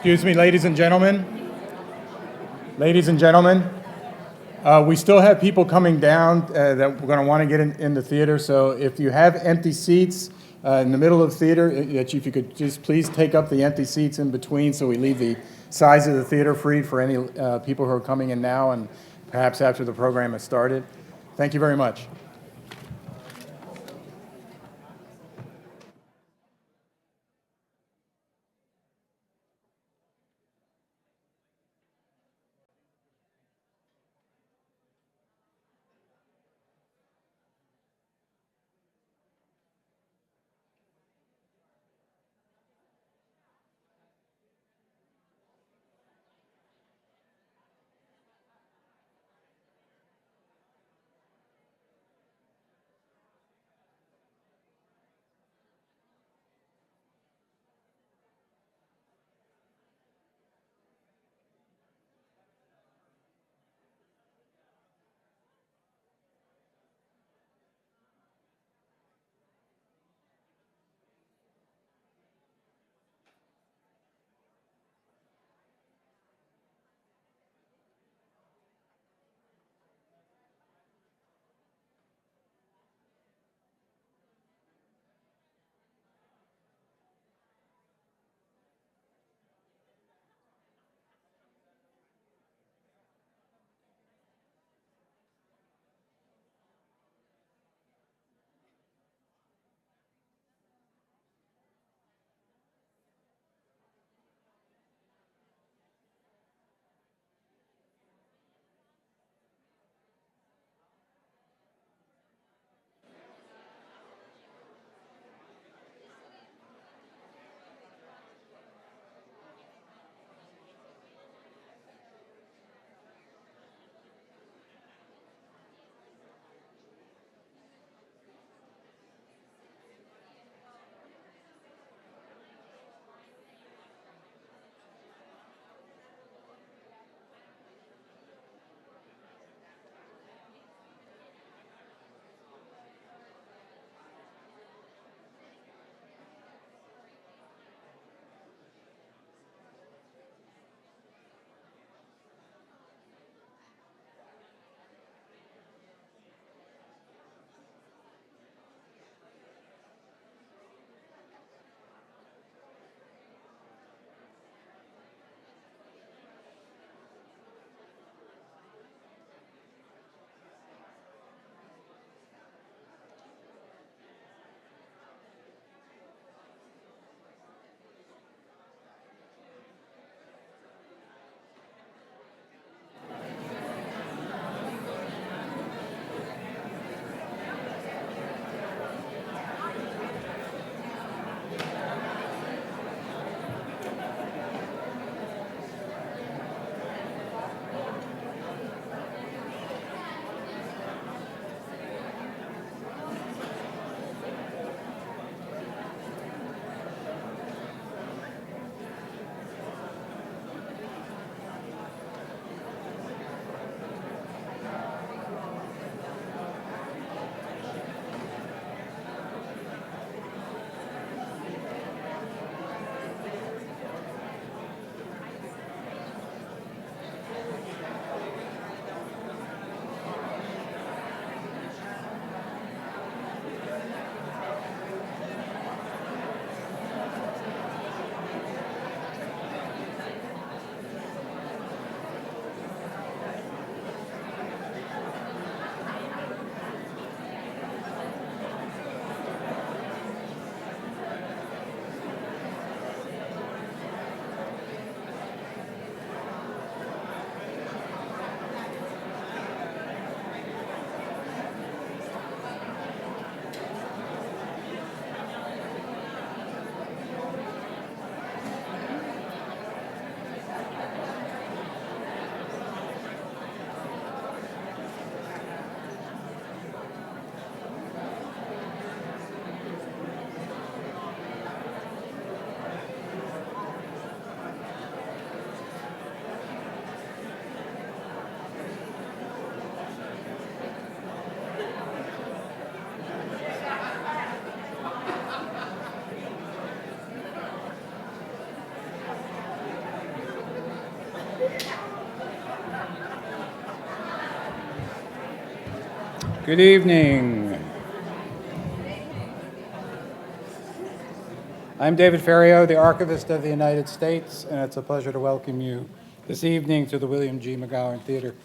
Excuse me, ladies and gentlemen. Ladies and gentlemen, we still have people coming down that we're going to want to get in the theater. So if you have empty seats in the middle of the theater, if you could just please take up the empty seats in between so we leave the sides of the theater free for any people who are coming in now and perhaps after the program has started. Thank you very much. Good evening. I'm David Ferriero, the Archivist of the United States, and it's a pleasure to welcome you this evening to the William G. McGowan Theater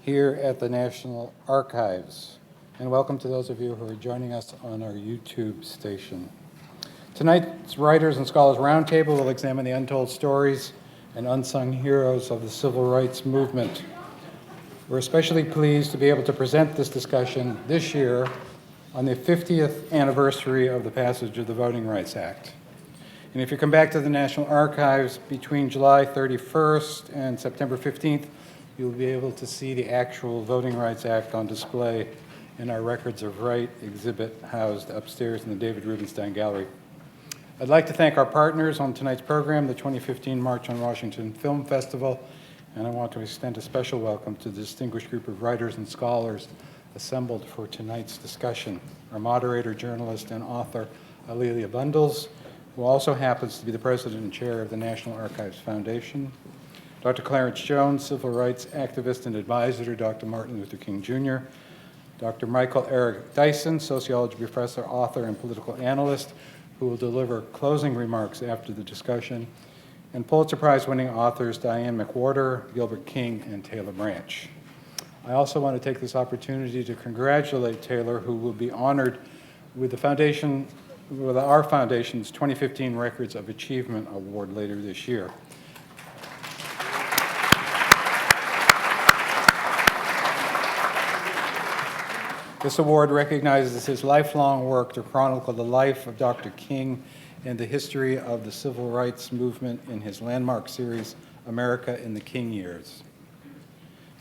here at the National Archives. And welcome to those of you who are joining us on our YouTube station. Tonight's Writers and Scholars Roundtable will examine the untold stories and unsung heroes of the civil rights movement. We're especially pleased to be able to present this discussion this year on the 50th anniversary of the passage of the Voting Rights Act. And if you come back to the National Archives between July 31st and September 15th, you'll be able to see the actual Voting Rights Act on display in our Records of Right exhibit housed upstairs in the David Rubenstein Gallery. I'd like to thank our partners on tonight's program, the 2015 March on Washington Film Festival, and I want to extend a special welcome to the distinguished group of writers and scholars assembled for tonight's discussion. Our moderator, journalist, and author, Alelia Bundles, who also happens to be the president and chair of the National Archives Foundation. Dr. Clarence Jones, civil rights activist and advisor to Dr. Martin Luther King Jr. Dr. Michael Eric Dyson, sociology professor, author, and political analyst, who will deliver closing remarks after the discussion. And Pulitzer Prize-winning authors Diane McWhorter, Gilbert King, and Taylor Branch. I also want to take this opportunity to congratulate Taylor, who will be honored with our foundation's 2015 Records of Achievement Award later this year. This award recognizes his lifelong work to chronicle the life of Dr. King and the history of the civil rights movement in his landmark series, America in the King Years.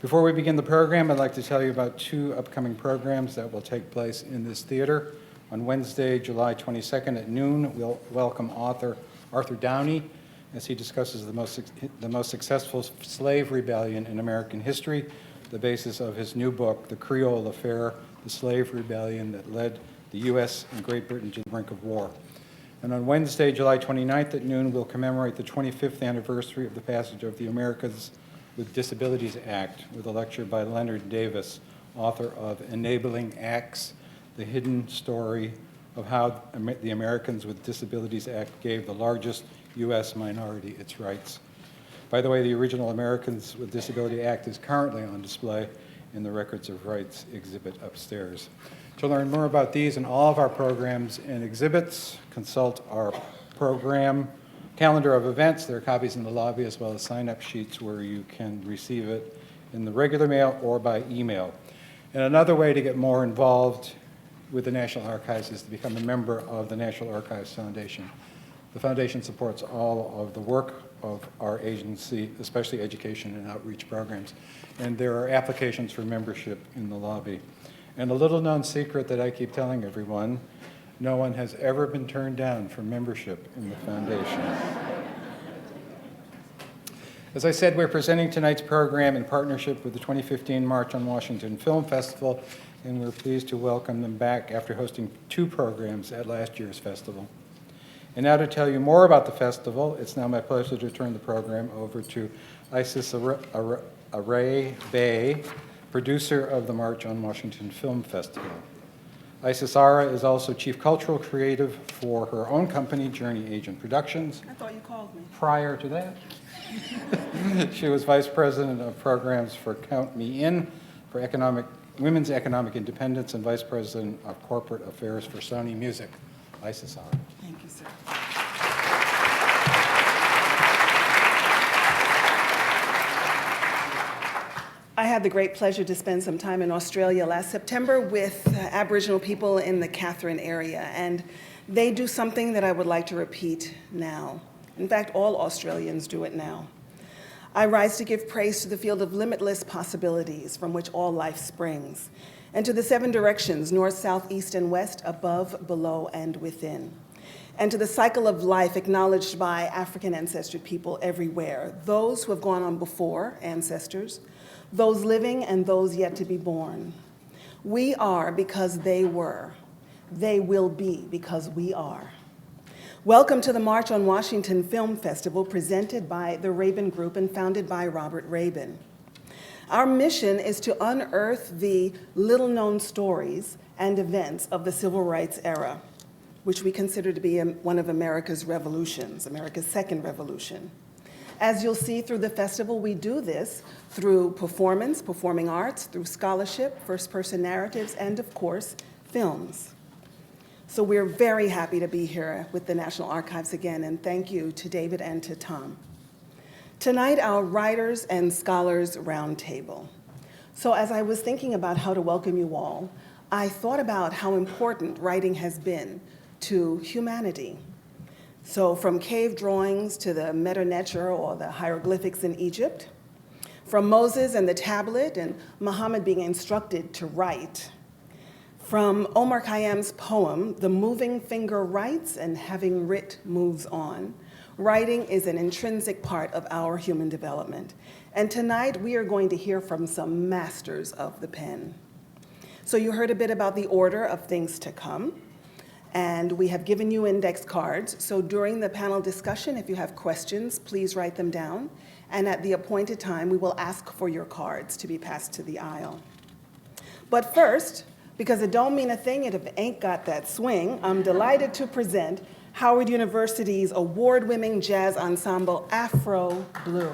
Before we begin the program, I'd like to tell you about two upcoming programs that will take place in this theater. On Wednesday, July 22nd at noon, we'll welcome author Arthur Downey as he discusses the most successful slave rebellion in American history, the basis of his new book, The Creole Affair, the slave rebellion that led the U.S. and Great Britain to the brink of war. And on Wednesday, July 29th at noon, we'll commemorate the 25th anniversary of the passage of the Americans with Disabilities Act with a lecture by Leonard Davis, author of Enabling Acts, the hidden story of how the Americans with Disabilities Act gave the largest U.S. minority its rights. By the way, the original Americans with Disability Act is currently on display in the Records of Rights exhibit upstairs. To learn more about these and all of our programs and exhibits, consult our program calendar of events. There are copies in the lobby as well as sign-up sheets where you can receive it in the regular mail or by email. And another way to get more involved with the National Archives is to become a member of the National Archives Foundation. The foundation supports all of the work of our agency, especially education and outreach programs. And there are applications for membership in the lobby. And a little known secret that I keep telling everyone, no one has ever been turned down for membership in the foundation. As I said, we're presenting tonight's program in partnership with the 2015 March on Washington Film Festival, and we're pleased to welcome them back after hosting two programs at last year's festival. And now to tell you more about the festival, it's now my pleasure to turn the program over to Isis Array Bay, producer of the March on Washington Film Festival. Isis Ara is also chief cultural creative for her own company, Journey Agent Productions. I thought you called me. Prior to that, she was vice president of programs for Count Me In for women's economic independence and vice president of corporate affairs for Sony Music. Isis Ara. Thank you, sir. I had the great pleasure to spend some time in Australia last September with Aboriginal people in the Katherine area, and they do something that I would like to repeat now. In fact, all Australians do it now. I rise to give praise to the field of limitless possibilities from which all life springs, and to the 7 directions, north, south, east, and west, above, below, and within, and to the cycle of life acknowledged by African ancestral people everywhere, those who have gone on before, ancestors, those living and those yet to be born. We are because they were. They will be because we are. Welcome to the March on Washington Film Festival, presented by the Rabin Group and founded by Robert Rabin. Our mission is to unearth the little-known stories and events of the civil rights era, which we consider to be one of America's revolutions, America's second revolution. As you'll see through the festival, we do this through performance, performing arts, through scholarship, first-person narratives, and of course, films. So we're very happy to be here with the National Archives again, and thank you to David and to Tom. Tonight, our Writers and Scholars Roundtable. So as I was thinking about how to welcome you all, I thought about how important writing has been to humanity. So from cave drawings to the Medu Neter or the hieroglyphics in Egypt, from Moses and the tablet and Muhammad being instructed to write, from Omar Khayyam's poem, The Moving Finger Writes and Having Writ Moves On, writing is an intrinsic part of our human development. And tonight we are going to hear from some masters of the pen. So you heard a bit about the order of things to come. And we have given you index cards. So during the panel discussion, if you have questions, please write them down. And at the appointed time, we will ask for your cards to be passed to the aisle. But first, because it don't mean a thing if it ain't got that swing, I'm delighted to present Howard University's award-winning jazz ensemble, Afro Blue.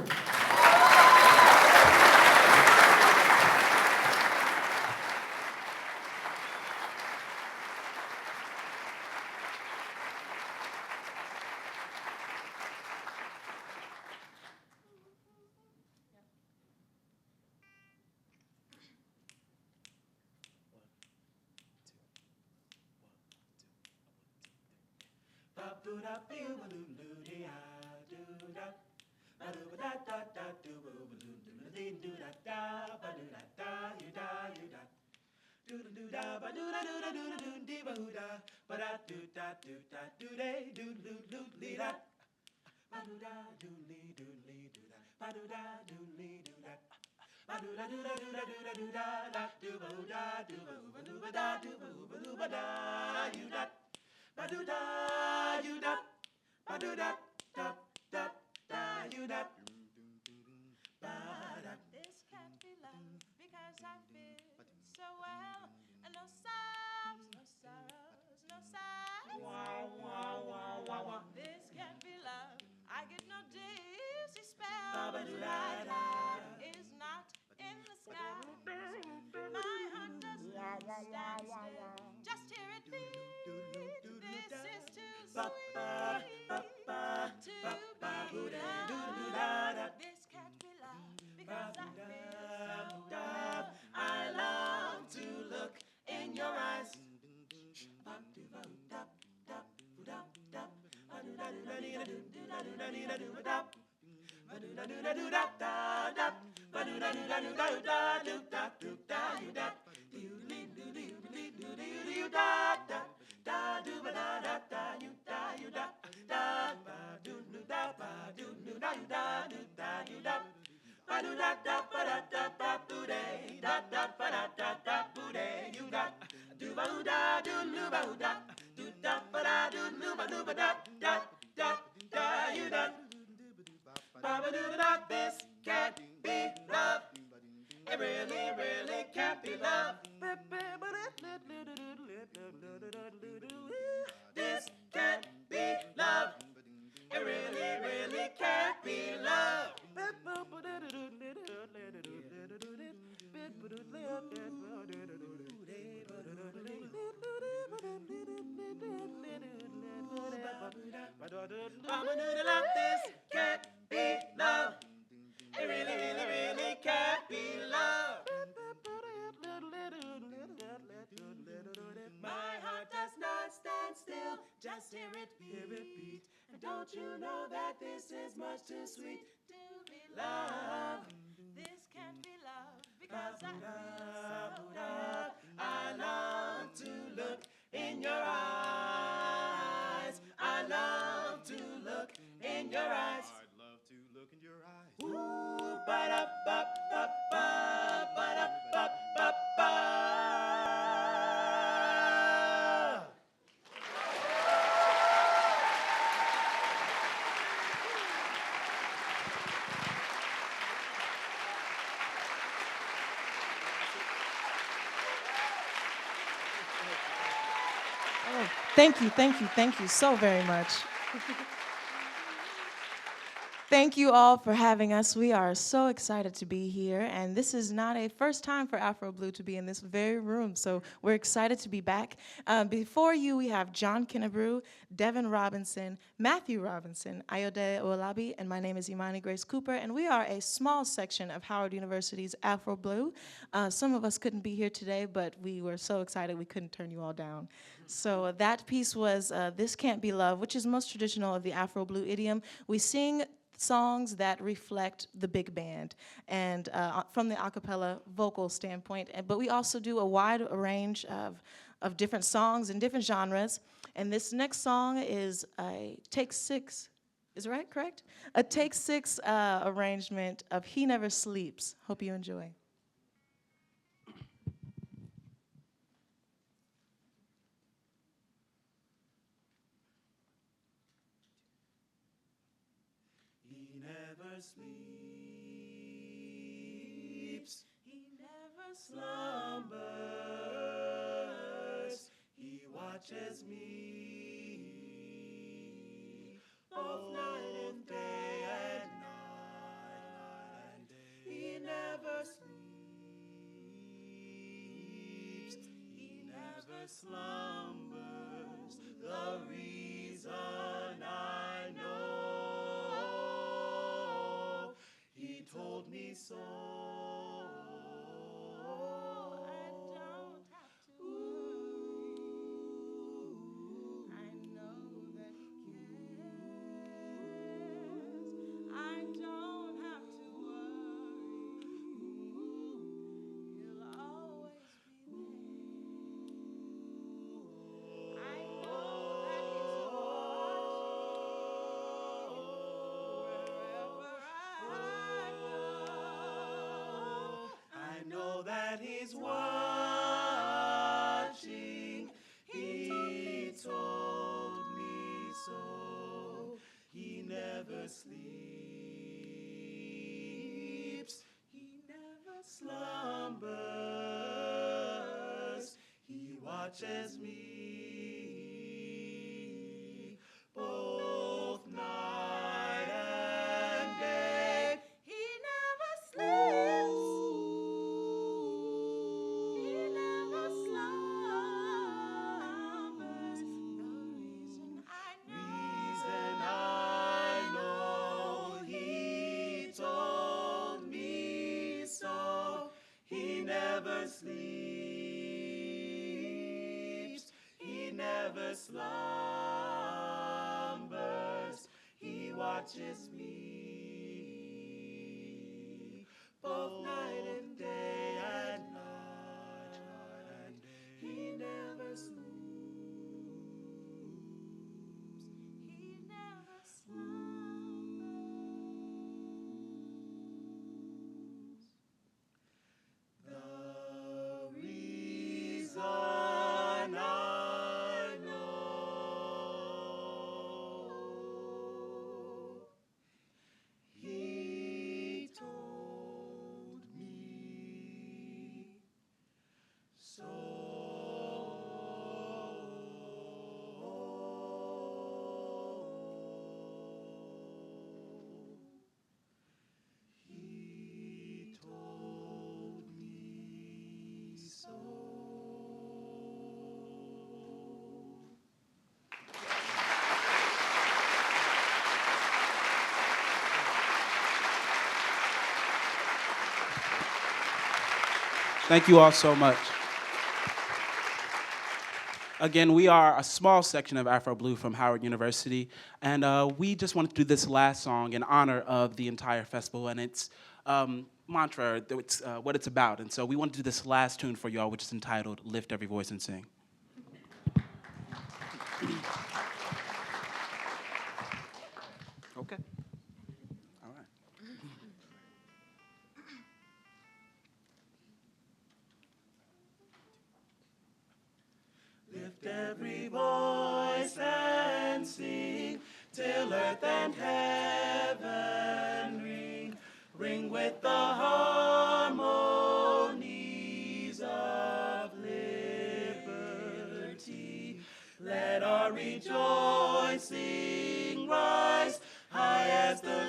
This can't be love because I feel so well, and no sobs, no sorrows, no sighs. This can't be love. I get no dizzy spell. My heart is not in the sky. My heart doesn't stand still. Just hear it beat. This is too sweet to be loved. This can't be love because I feel so well. I long to look in your eyes. This can't be love. It really, really can't be love. This can't be love. It really, really can't be love. This can't be love. It really, really, really can't be love. My heart does not stand still, just hear it beat. And don't you know that this is much too sweet to be loved? This can't be love because I feel so loved. I long to look in your eyes. I love to look in your eyes. I'd love to look in your eyes. Ooh, ba-da-ba-ba-ba, ba-da-ba-ba-ba. Thank you so very much. Thank you all for having us. We are so excited to be here, and this is not a first time for Afro Blue to be in this very room, so we're excited to be back. Before you, we have John Kennebrew, Devin Robinson, Matthew Robinson, Ayode Olabi, and my name is Imani Grace Cooper, and we are a small section of Howard University's Afro Blue. Some of us couldn't be here today, but we were so excited we couldn't turn you all down. So that piece was This Can't Be Love, which is most traditional of the Afro Blue idiom. We sing songs that reflect the big band and from the a cappella vocal standpoint, but we also do a wide range of different songs and different genres. And this next song is a take six, is right, correct? A take six arrangement of He Never Sleeps. Hope you enjoy. He never sleeps. He never slumbers. He watches me both night and day and night and day. He never sleeps. He never slumbers. The reason I know, he told me so. I don't have to worry. I know that he cares. I don't have to worry. He'll always be there. I know that he's watching wherever I go. I know that he's watching. He told me so. He never sleeps. He never slumbers. He watches me both night and day. He never sleeps. He never slumbers. The reason I know, he told me so. He never sleeps. He never slumbers. He watches me both night and day and night and day. He never sleeps. He never slumbers. The reason I know, he told me so. He told me so. Thank you all so much. Again, we are a small section of Afro Blue from Howard University, and we just wanted to do this last song in honor of the entire festival and its mantra, what it's about. And so we want to do this last tune for y'all, which is entitled Lift Every Voice and Sing. Okay. All right. Lift every voice and sing till earth and heaven ring, ring with the harmonies of liberty. Let our rejoicing rise high as the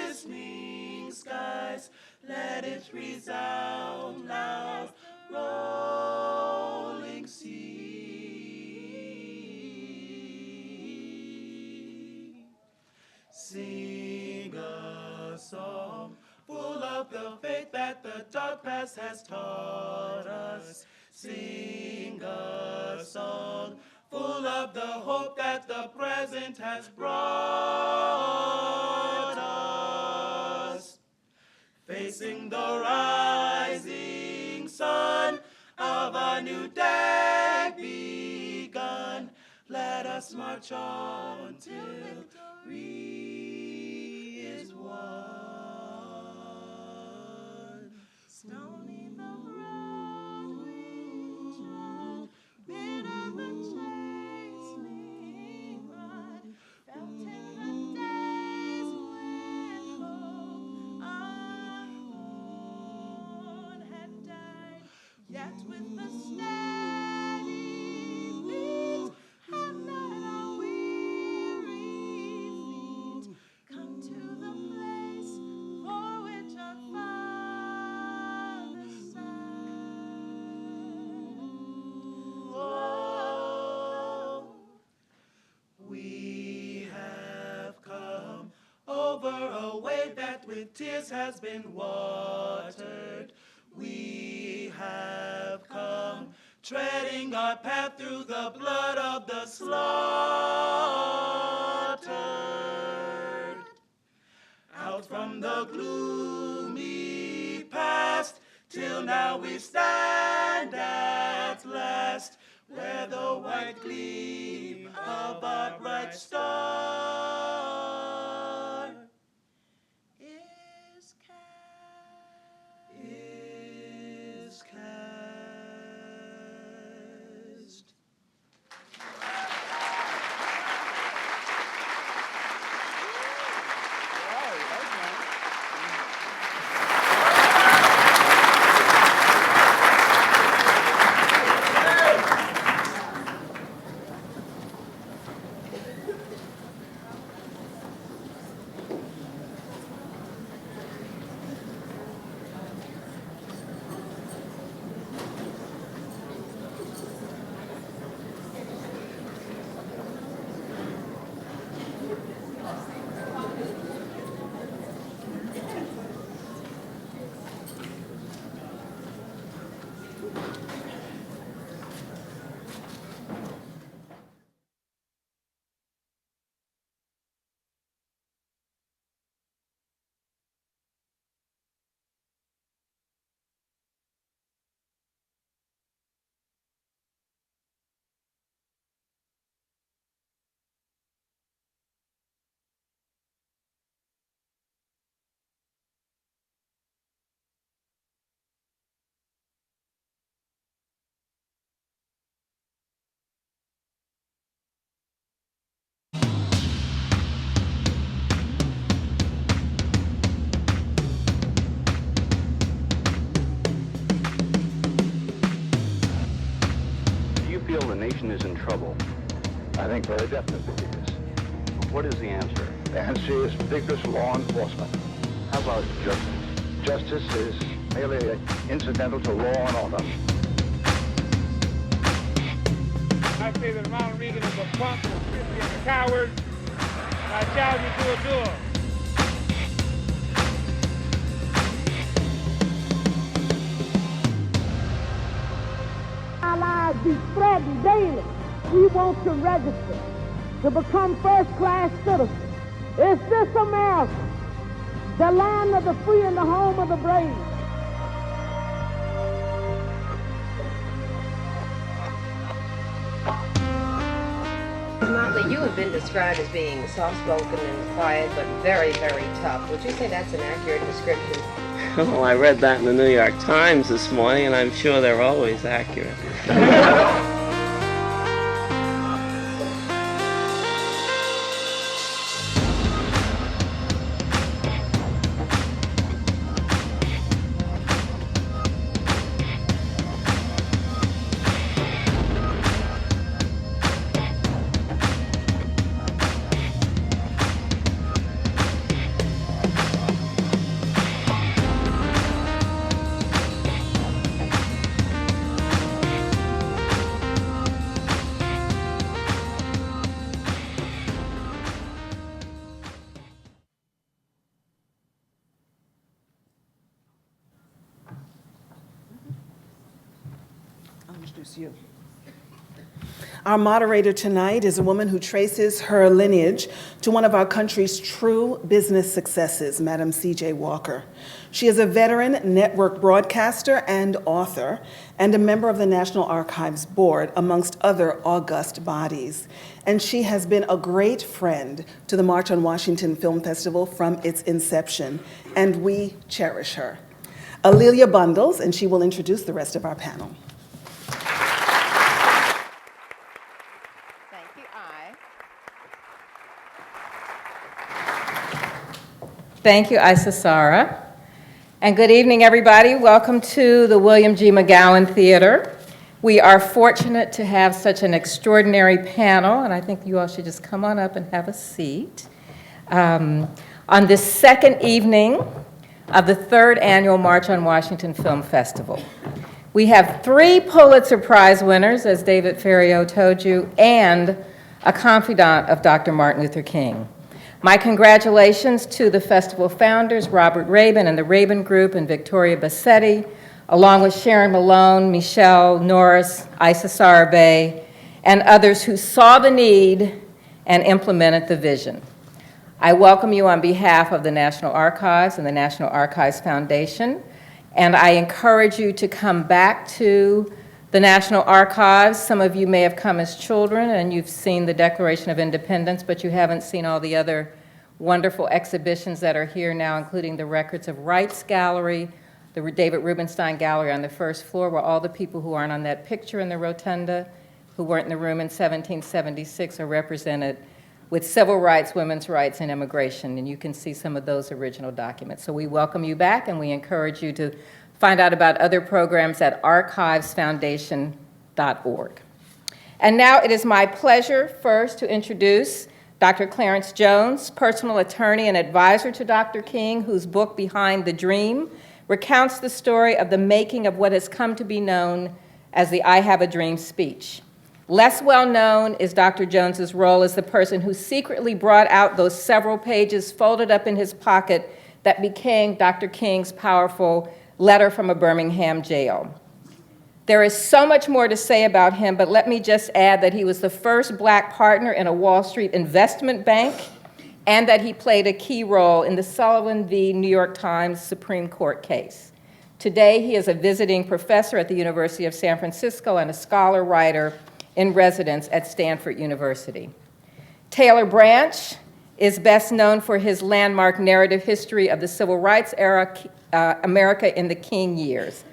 listening skies. Let it resound loud, rolling sea. Sing a song full of the faith that the dark past has taught us. Sing a song full of the hope that the present has brought us. Facing the rising sun of a new day begun, let us march on till victory is won. Stony the road we trod, bitter the chastening rod, felt in the days when hope alone had died. Yet with the steady beat and let our weary feet come to the place for which our Father sighed. Oh, we have come over a way that with tears has been watered. We have come treading our path through the blood of the slaughtered. Out from the gloomy past, till now we stand at last, where the white gleam of our bright star Is cast. is cast. Do you feel the nation is in trouble? I think very definitely it is. What is the answer? The answer is vigorous law enforcement. How about justice? Justice is merely incidental to law and order. I say that Ronald Reagan is a punk, a sissy, and a coward, and I challenge you to a duel. Our lives be threatened daily. We want to register, to become first-class citizens. Is this America, the land of the free and the home of the brave? Motley, you have been described as being soft-spoken and quiet, but very, very tough. Would you say that's an accurate description? Well, I read that in the New York Times this morning, and I'm sure they're always accurate. introduce you. Our moderator tonight is a woman who traces her lineage to one of our country's true business successes, Madam C.J. Walker. She is a veteran network broadcaster and author, and a member of the National Archives Board, amongst other august bodies. And she has been a great friend to the March on Washington Film Festival from its inception, and we cherish her. Alelia Bundles, and she will introduce the rest of our panel. Thank you, Isa Sara. And good evening, everybody. Welcome to the William G. McGowan Theater. We are fortunate to have such an extraordinary panel, and I think you all should just come on up and have a seat. On this second evening of the third annual March on Washington Film Festival. We have 3 Pulitzer Prize winners, as David Ferriot told you, and a confidant of Dr. Martin Luther King. My congratulations to the festival founders, Robert Rabin and the Rabin Group, and Victoria Bassetti, along with Sharon Malone, Michelle Norris, Isa Sarabay, and others who saw the need and implemented the vision. I welcome you on behalf of the National Archives and the National Archives Foundation, and I encourage you to come back to the National Archives. Some of you may have come as children and you've seen the Declaration of Independence, but you haven't seen all the other wonderful exhibitions that are here now, including the Records of Rights Gallery, the David Rubenstein Gallery on the first floor, where all the people who aren't on that picture in the rotunda, who weren't in the room in 1776, are represented with civil rights, women's rights, and immigration, and you can see some of those original documents. So we welcome you back, and we encourage you to find out about other programs at archivesfoundation.org. And now it is my pleasure first to introduce Dr. Clarence Jones, personal attorney and advisor to Dr. King, whose book, Behind the Dream, recounts the story of the making of what has come to be known as the I Have a Dream speech. Less well known is Dr. Jones's role as the person who secretly brought out those several pages folded up in his pocket that became Dr. King's powerful letter from a Birmingham jail. There is so much more to say about him, but let me just add that he was the first black partner in a Wall Street investment bank, and that he played a key role in the Sullivan v. New York Times Supreme Court case. Today, he is a visiting professor at the University of San Francisco and a scholar writer in residence at Stanford University. Taylor Branch is best known for his landmark narrative history of the Civil Rights era, America in the King Years.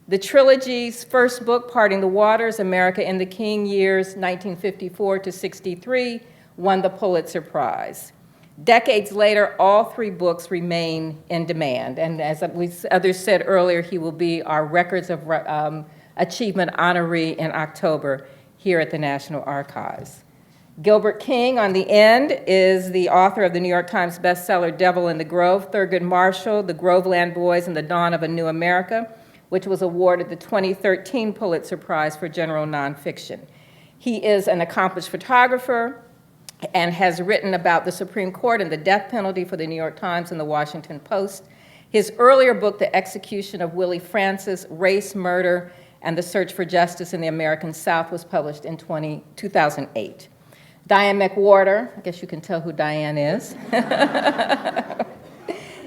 The trilogy's first book, Parting the Waters, America in the King Years, 1954 to 63, won the Pulitzer Prize. Decades later, all 3 books remain in demand, and as others said earlier, he will be our Records of Achievement honoree in October here at the National Archives. Gilbert King, on the end, is the author of the New York Times bestseller Devil in the Grove, Thurgood Marshall, The Groveland Boys, and the Dawn of a New America, which was awarded the 2013 Pulitzer Prize for General Nonfiction. He is an accomplished photographer and has written about the Supreme Court and the death penalty for the New York Times and the Washington Post. His earlier book, The Execution of Willie Francis, Race, Murder, and the Search for Justice in the American South, was published in 2008. Diane McWhorter, I guess you can tell who Diane is,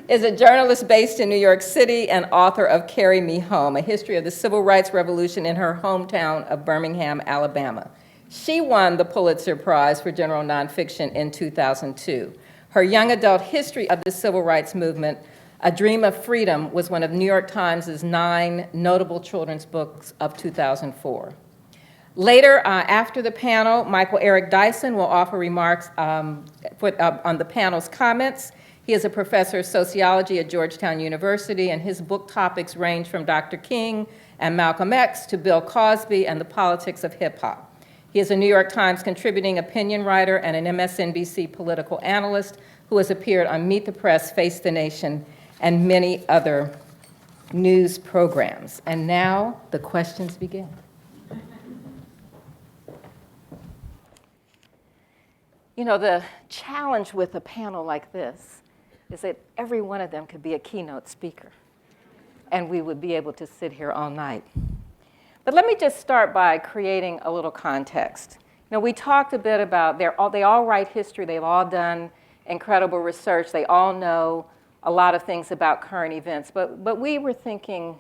is a journalist based in New York City and author of Carry Me Home, a history of the civil rights revolution in her hometown of Birmingham, Alabama. She won the Pulitzer Prize for General Nonfiction in 2002. Her young adult history of the civil rights movement, A Dream of Freedom, was one of New York Times' 9 notable children's books of 2004. Later, after the panel, Michael Eric Dyson will offer remarks on the panel's comments. He is a professor of sociology at Georgetown University, and his book topics range from Dr. King and Malcolm X to Bill Cosby and the politics of hip-hop. He is a New York Times contributing opinion writer and an MSNBC political analyst who has appeared on Meet the Press, Face the Nation, and many other news programs. And now the questions begin. You know, the challenge with a panel like this is that every one of them could be a keynote speaker, and we would be able to sit here all night. But let me just start by creating a little context. You know, we talked a bit about, they all write history, they've all done incredible research, they all know a lot of things about current events, but we were thinking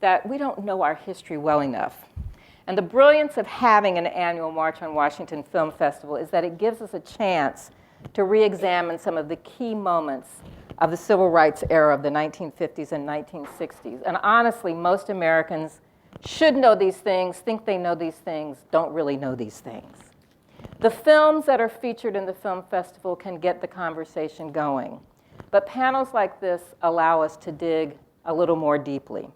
that we don't know our history well enough. And the brilliance of having an annual March on Washington Film Festival is that it gives us a chance to re-examine some of the key moments of the civil rights era of the 1950s and 1960s. And honestly, most Americans should know these things, think they know these things, don't really know these things. The films that are featured in the film festival can get the conversation going, but panels like this allow us to dig a little more deeply.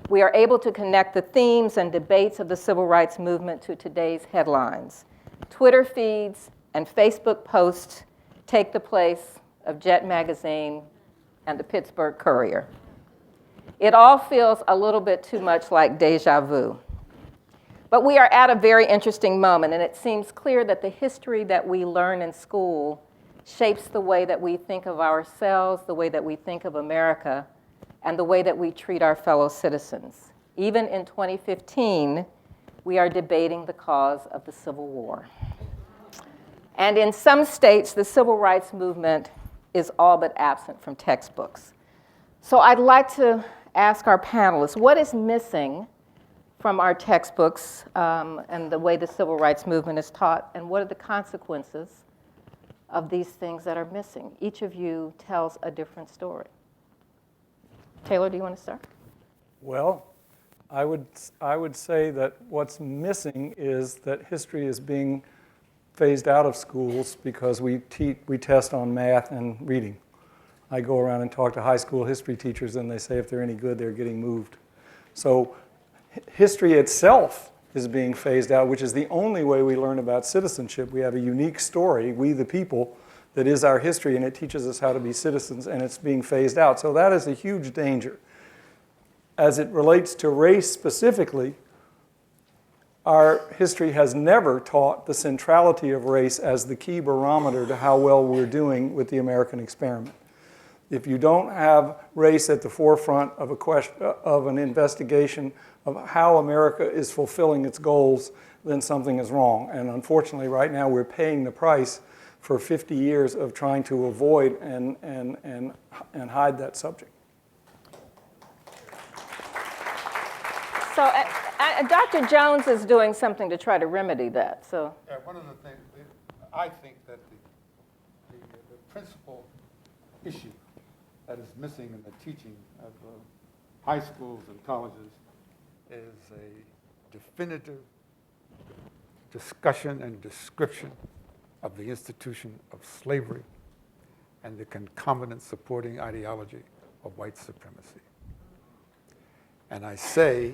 We are able to connect the themes and debates of the civil rights movement to today's headlines. Twitter feeds and Facebook posts take the place of Jet Magazine and the Pittsburgh Courier. It all feels a little bit too much like deja vu. But we are at a very interesting moment, and it seems clear that the history that we learn in school shapes the way that we think of ourselves, the way that we think of America, and the way that we treat our fellow citizens. Even in 2015, we are debating the cause of the Civil War. And in some states, the civil rights movement is all but absent from textbooks. So I'd like to ask our panelists, what is missing from our textbooks and the way the civil rights movement is taught, and what are the consequences of these things that are missing? Each of you tells a different story. Taylor, do you want to start? Well, I would say that what's missing is that history is being phased out of schools because we test on math and reading. I go around and talk to high school history teachers, and they say if they're any good, they're getting moved. So history itself is being phased out, which is the only way we learn about citizenship. We have a unique story, we the people, that is our history, and it teaches us how to be citizens, and it's being phased out. So that is a huge danger. As it relates to race specifically, our history has never taught the centrality of race as the key barometer to how well we're doing with the American experiment. If you don't have race at the forefront of an investigation of how America is fulfilling its goals, then something is wrong. And unfortunately, right now, we're paying the price for 50 years of trying to avoid and hide that subject. So Dr. Jones is doing something to try to remedy that. So yeah, one of the things, I think that the principal issue that is missing in the teaching of high schools and colleges is a definitive discussion and description of the institution of slavery and the concomitant supporting ideology of white supremacy. And I say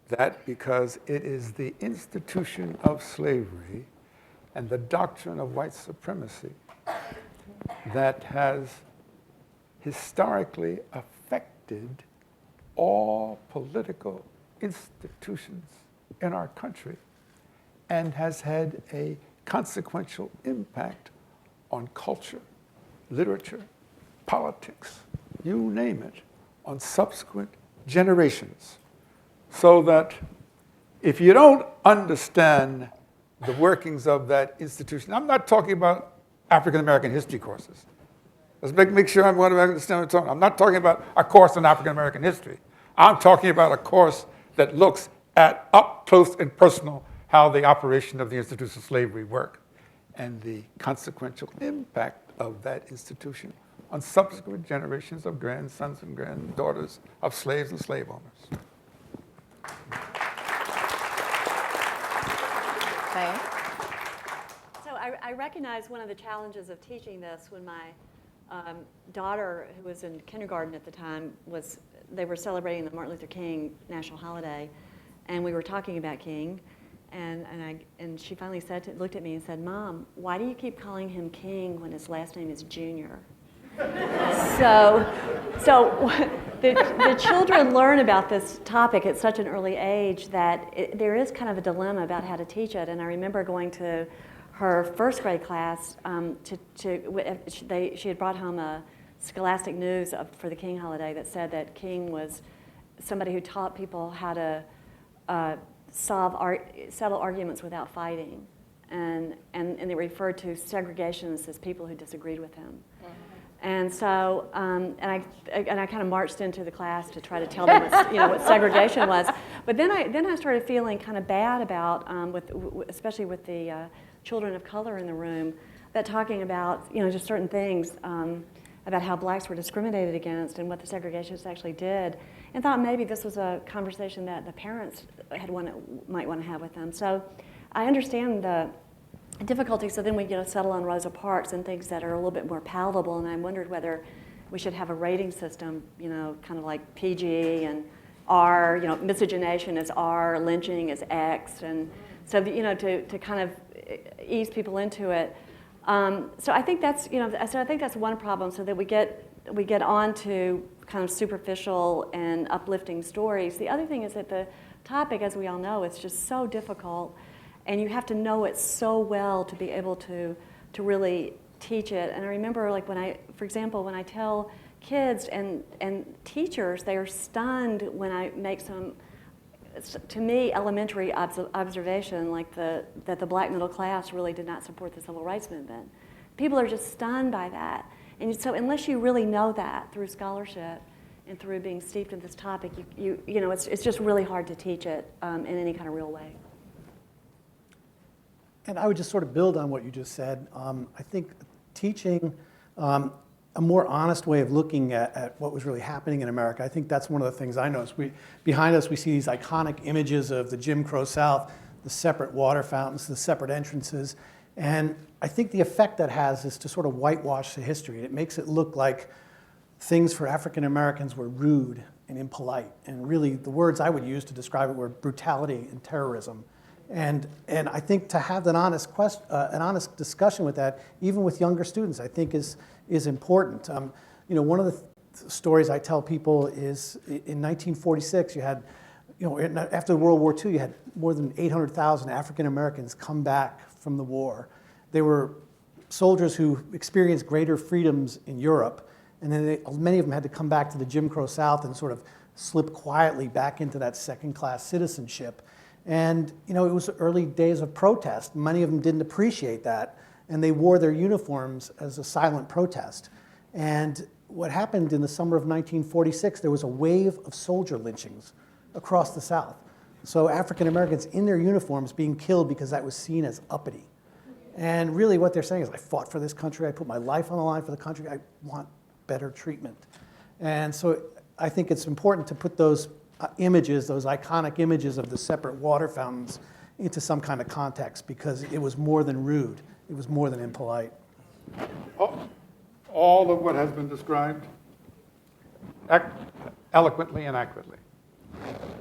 that because it is the institution of slavery and the doctrine of white supremacy that has historically affected all political institutions in our country and has had a consequential impact on culture, literature, politics, you name it, on subsequent generations. So that if you don't understand the workings of that institution, I'm not talking about African American history courses. Let's make sure I understand what I'm talking about. I'm not talking about a course in African American history. I'm talking about a course that looks at up close and personal how the operation of the institution of slavery worked and the consequential impact of that institution on subsequent generations of grandsons and granddaughters of slaves and slave owners. So I recognize one of the challenges of teaching this when my daughter, who was in kindergarten at the time, they were celebrating the Martin Luther King national holiday, and we were talking about King, and she finally looked at me and said, "Mom, why do you keep calling him King when his last name is Jr.?" So the children learn about this topic at such an early age that there is kind of a dilemma about how to teach it. And I remember going to her first grade class. She had brought home a Scholastic News for the King holiday that said that King was somebody who taught people how to settle arguments without fighting. And they referred to segregationists as people who disagreed with him. And so, and I kind of marched into the class to try to tell them what segregation was. But then I started feeling kind of bad about, especially with the children of color in the room, that talking about just certain things about how blacks were discriminated against and what the segregationists actually did, and thought maybe this was a conversation that the parents might want to have with them. So I understand the difficulty. So then we settle on Rosa Parks and things that are a little bit more palatable, and I wondered whether we should have a rating system, kind of like PG and R, miscegenation is R, lynching is X, and so to kind of ease people into it. So I think that's one problem, so that we get on to kind of superficial and uplifting stories. The other thing is that the topic, as we all know, is just so difficult, and you have to know it so well to be able to really teach it. And I remember, like, for example, when I tell kids and teachers, they are stunned when I make some, to me, elementary observation, like that the black middle class really did not support the civil rights movement. People are just stunned by that. And so unless you really know that through scholarship and through being steeped in this topic, it's just really hard to teach it in any kind of real way. And I would just sort of build on what you just said. I think teaching a more honest way of looking at what was really happening in America, I think that's one of the things I noticed. Behind us, we see these iconic images of the Jim Crow South, the separate water fountains, the separate entrances. And I think the effect that has is to sort of whitewash the history. It makes it look like things for African Americans were rude and impolite. And really, the words I would use to describe it were brutality and terrorism. And I think to have an honest discussion with that, even with younger students, I think is important. One of the stories I tell people is in 1946, you had, after World War II, you had more than 800,000 African Americans come back from the war. They were soldiers who experienced greater freedoms in Europe, and then many of them had to come back to the Jim Crow South and sort of slip quietly back into that second-class citizenship. And it was the early days of protest. Many of them didn't appreciate that, and they wore their uniforms as a silent protest. And what happened in the summer of 1946, there was a wave of soldier lynchings across the South. So African Americans in their uniforms being killed because that was seen as uppity. And really what they're saying is, I fought for this country, I put my life on the line for the country, I want better treatment. And so I think it's important to put those images, those iconic images of the separate water fountains, into some kind of context, because it was more than rude, it was more than impolite. All of what has been described, eloquently and accurately,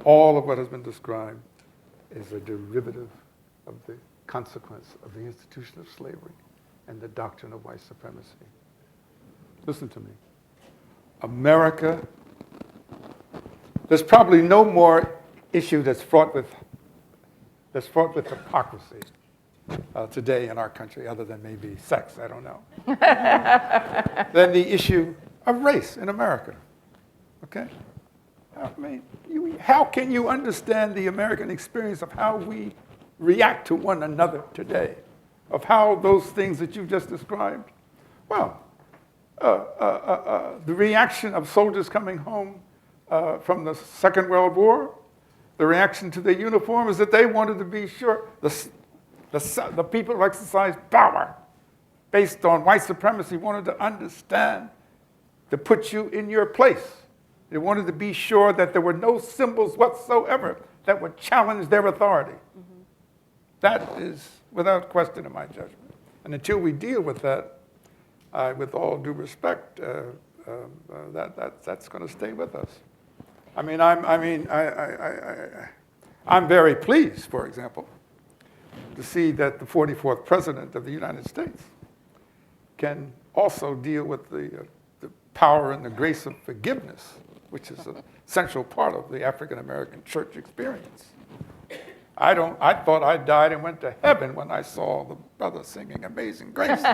all of what has been described is a derivative of the consequence of the institution of slavery and the doctrine of white supremacy. Listen to me. America, there's probably no more issue that's fraught with hypocrisy today in our country, other than maybe sex, I don't know, than the issue of race in America. Okay? I mean, how can you understand the American experience of how we react to one another today, of how those things that you just described? Well, the reaction of soldiers coming home from the Second World War, the reaction to their uniform is that they wanted to be sure the people who exercised power based on white supremacy wanted to understand, to put you in your place. They wanted to be sure that there were no symbols whatsoever that would challenge their authority. Mm-hmm. That is, without question, in my judgment. And until we deal with that, with all due respect, that's going to stay with us. I'm very pleased, for example, to see that the 44th President of the United States can also deal with the power and the grace of forgiveness, which is an essential part of the African American church experience. I thought I died and went to heaven when I saw the brother singing Amazing Grace. You know?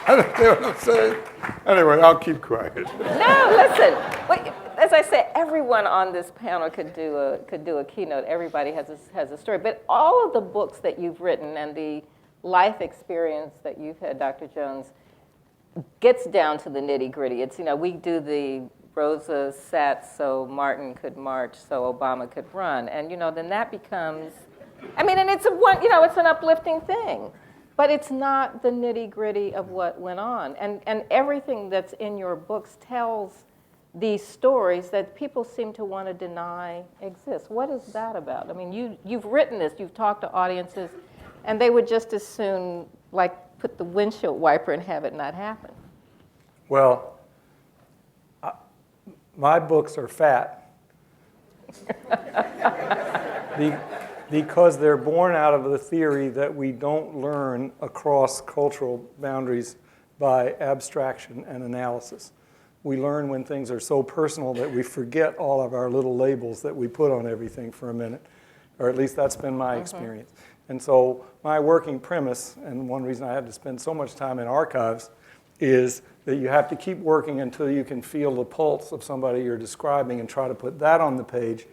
I don't know what I'm saying. Anyway, I'll keep quiet. No, listen. Wait, as I say, everyone on this panel could do a keynote. Everybody has a story. But all of the books that you've written and the life experience that you've had, Dr. Jones, gets down to the nitty-gritty. It's, we do the Rosa sat so Martin could march, so Obama could run. And, then that becomes, and it's it's an uplifting thing. But it's not the nitty-gritty of what went on. And everything that's in your books tells these stories that people seem to want to deny exist. What is that about? You've written this, you've talked to audiences, and they would just as soon put the windshield wiper and have it not happen. Well, my books are fat because they're born out of the theory that we don't learn across cultural boundaries by abstraction and analysis. We learn when things are so personal that we forget all of our little labels that we put on everything for a minute, or at least that's been my experience. And so my working premise, and one reason I had to spend so much time in archives, is that you have to keep working until you can feel the pulse of somebody you're describing and try to put that on the page.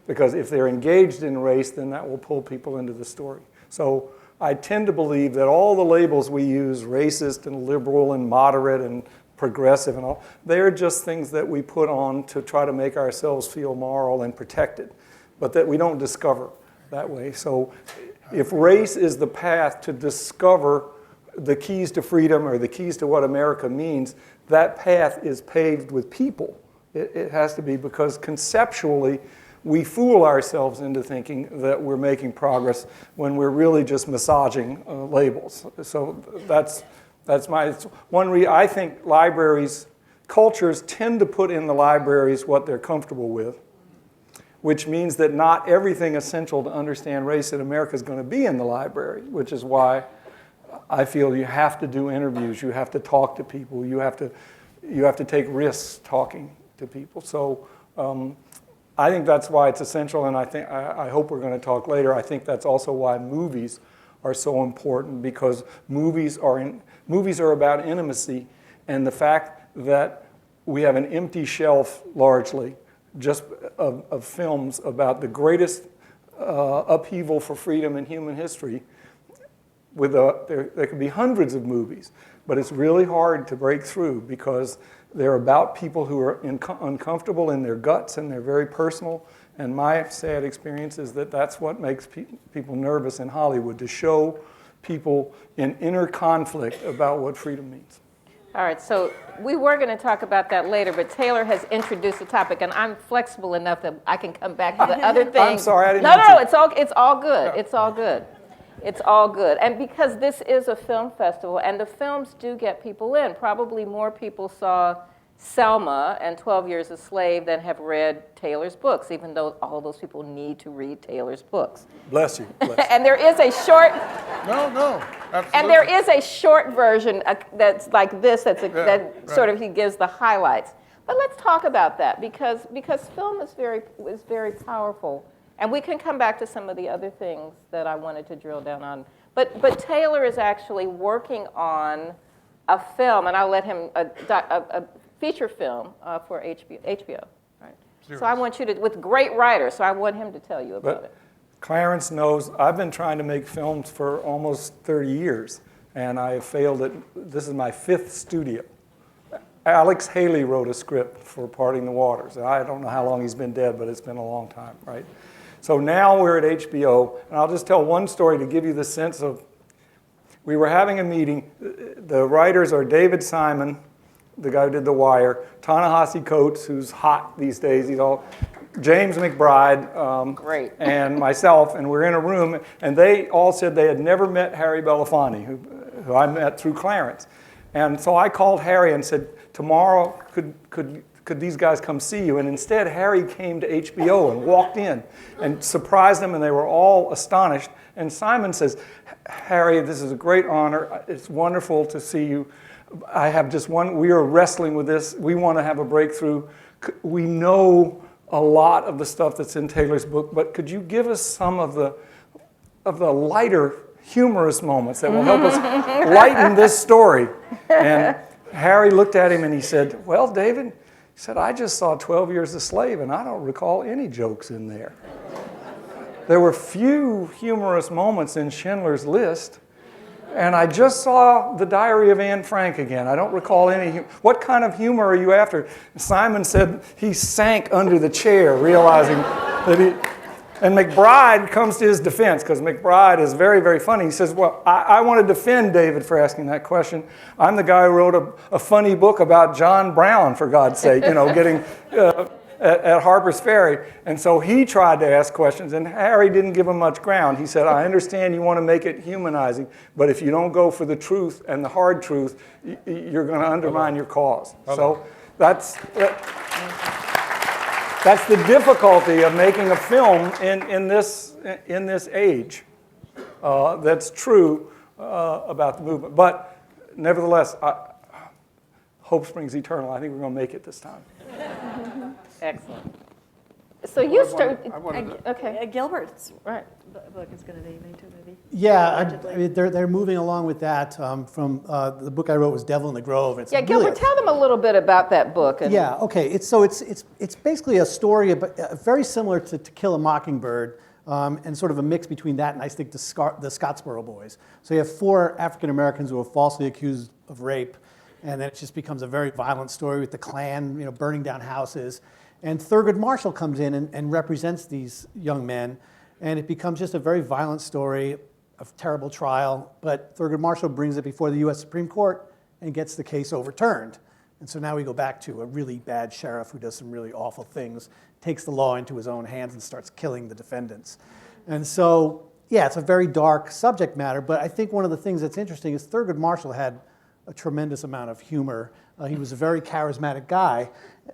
Because if they're engaged in race, then that will pull people into the story. So I tend to believe that all the labels we use, racist and liberal and moderate and progressive and all, they're just things that we put on to try to make ourselves feel moral and protected, but that we don't discover that way. So if race is the path to discover the keys to freedom or the keys to what America means, that path is paved with people. It has to be, because conceptually, we fool ourselves into thinking that we're making progress when we're really just massaging labels. So that's my one reason. I think libraries, cultures tend to put in the libraries what they're comfortable with, which means that not everything essential to understand race in America is going to be in the library, which is why I feel you have to do interviews, you have to talk to people, you have to take risks talking to people. So I think that's why it's essential, and I hope we're going to talk later. I think that's also why movies are so important, because movies are about intimacy, and the fact that we have an empty shelf largely just of films about the greatest upheaval for freedom in human history. There could be hundreds of movies, but it's really hard to break through because they're about people who are uncomfortable in their guts, and they're very personal. And my sad experience is that that's what makes people nervous in Hollywood, to show people in inner conflict about what freedom means. All right, so we were going to talk about that later, but Taylor has introduced the topic, and I'm flexible enough that I can come back to the other things. I'm sorry, I didn't No, it's all good. It's all good. It's all good. And because this is a film festival, and the films do get people in. Probably more people saw Selma and 12 Years a Slave than have read Taylor's books, even though all those people need to read Taylor's books. Bless you. And there is a short... No, absolutely. And there is a short version that's like this, that sort of he gives the highlights. But let's talk about that, because film is very powerful. And we can come back to some of the other things that I wanted to drill down on. But Taylor is actually working on a film, and I'll let him, a feature film for HBO. Right? So I want you to, with great writers, so I want him to tell you about it. Clarence knows I've been trying to make films for almost 30 years, and I have failed at, this is my 5th studio. Alex Haley wrote a script for Parting the Waters. I don't know how long he's been dead, but it's been a long time, right? So now we're at HBO, and I'll just tell one story to give you the sense of, we were having a meeting. The writers are David Simon, the guy who did The Wire, Ta-Nehisi Coates, who's hot these days, James McBride, great, and myself, and we're in a room, and they all said they had never met Harry Belafonte, who I met through Clarence. And so I called Harry and said, tomorrow, could these guys come see you? And instead, Harry came to HBO and walked in and surprised them, and they were all astonished. And Simon says, Harry, this is a great honor. It's wonderful to see you. I have just one, we are wrestling with this. We want to have a breakthrough. We know a lot of the stuff that's in Taylor's book, but could you give us some of the lighter, humorous moments that will help us lighten this story? And Harry looked at him and he said, well, David, He said, I just saw 12 Years a Slave, and I don't recall any jokes in there. There were few humorous moments in Schindler's List, and I just saw The Diary of Anne Frank again. I don't recall any. What kind of humor are you after? Simon said he sank under the chair, realizing that he... And McBride comes to his defense, because McBride is very, very funny. He says, well, I want to defend David for asking that question. I'm the guy who wrote a funny book about John Brown, for God's sake, getting at Harper's Ferry. And so he tried to ask questions, and Harry didn't give him much ground. He said, I understand you want to make it humanizing, but if you don't go for the truth and the hard truth, you're going to undermine your cause. So that's the difficulty of making a film in this age that's true about the movement. But nevertheless, hope springs eternal. I think we're going to make it this time. Excellent. So you start. Okay. Gilbert's book is going to be made into a movie. Yeah, they're moving along with that. From the book I wrote was Devil in the Grove. It's Gilbert, tell them a little bit about that book. Yeah, okay. It's basically a story very similar to Kill a Mockingbird, and sort of a mix between that and I think the Scottsboro Boys. So you have 4 African Americans who are falsely accused of rape, and then it just becomes a very violent story with the Klan, burning down houses. And Thurgood Marshall comes in and represents these young men, and it becomes just a very violent story, a terrible trial. But Thurgood Marshall brings it before the U.S. Supreme Court and gets the case overturned. And so now we go back to a really bad sheriff who does some really awful things, takes the law into his own hands and starts killing the defendants. And so, yeah, it's a very dark subject matter, but I think one of the things that's interesting is Thurgood Marshall had a tremendous amount of humor. He was a very charismatic guy.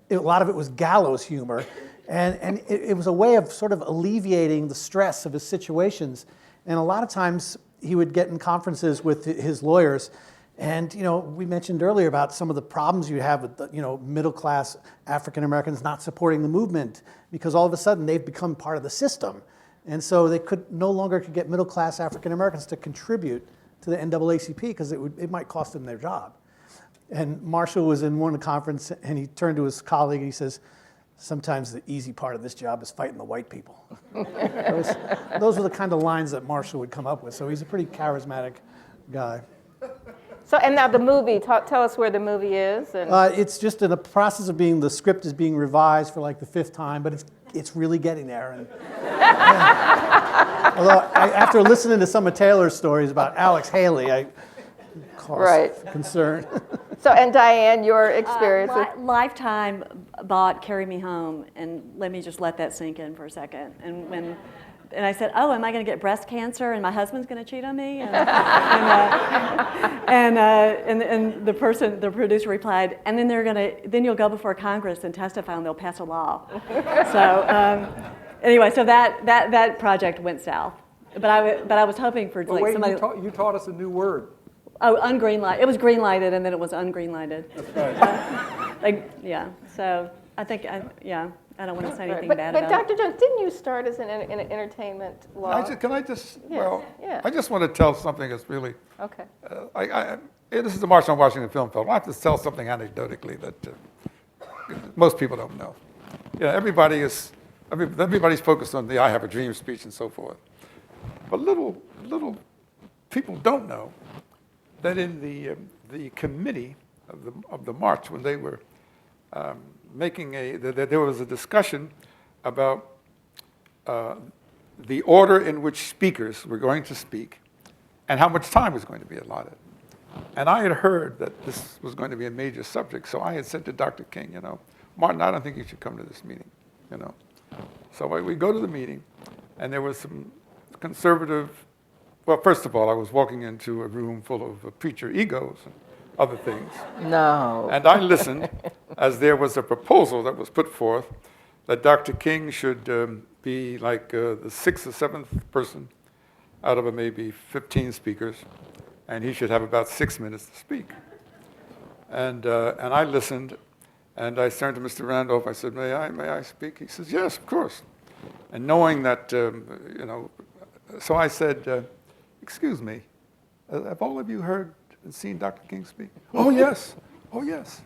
A lot of it was gallows humor. And it was a way of sort of alleviating the stress of his situations. And a lot of times he would get in conferences with his lawyers. And, we mentioned earlier about some of the problems you have with the, middle-class African Americans not supporting the movement because all of a sudden they've become part of the system. And so they no longer could get middle-class African Americans to contribute to the NAACP because it might cost them their job. And Marshall was in one conference and he turned to his colleague and he says, sometimes the easy part of this job is fighting the white people. Those were the kind of lines that Marshall would come up with. So he's a pretty charismatic guy. So, and now the movie, tell us where the movie is. It's just in the process of the script is being revised for like the 5th time, but it's really getting there. And, yeah. Although after listening to some of Taylor's stories about Alex Haley, I cause concern. So, and Diane, your experience? Lifetime bought Carry Me Home, and let me just let that sink in for a second. And I said, oh, am I going to get breast cancer and my husband's going to cheat on me? And the producer replied, and then then you'll go before Congress and testify and they'll pass a law. So anyway, so that project went south. But I was hoping for somebody. You taught us a new word. Oh, ungreenlighted. It was greenlighted and then it was ungreenlighted. That's right. Yeah. So I think I don't want to say anything bad about it. But Dr. Jones, didn't you start as an entertainment law? I just want to tell something that's really... Okay. This is the March on Washington Film Festival. I have to tell something anecdotically that most people don't know. Everybody's focused on the I Have a Dream speech and so forth. But little people don't know that in the committee of the march, when they were there was a discussion about the order in which speakers were going to speak and how much time was going to be allotted. And I had heard that this was going to be a major subject, so I had said to Dr. King, Martin, I don't think you should come to this meeting, So we go to the meeting, and there was some conservative, well, first of all, I was walking into a room full of preacher egos and other things. No. And I listened as there was a proposal that was put forth that Dr. King should be like the 6th or 7th person out of maybe 15 speakers, and he should have about 6 minutes to speak. And I listened, and I turned to Mr. Randolph. I said, may I speak? He says, yes, of course. And knowing that, so I said, excuse me, have all of you heard and seen Dr. King speak? Oh, yes. Oh, yes.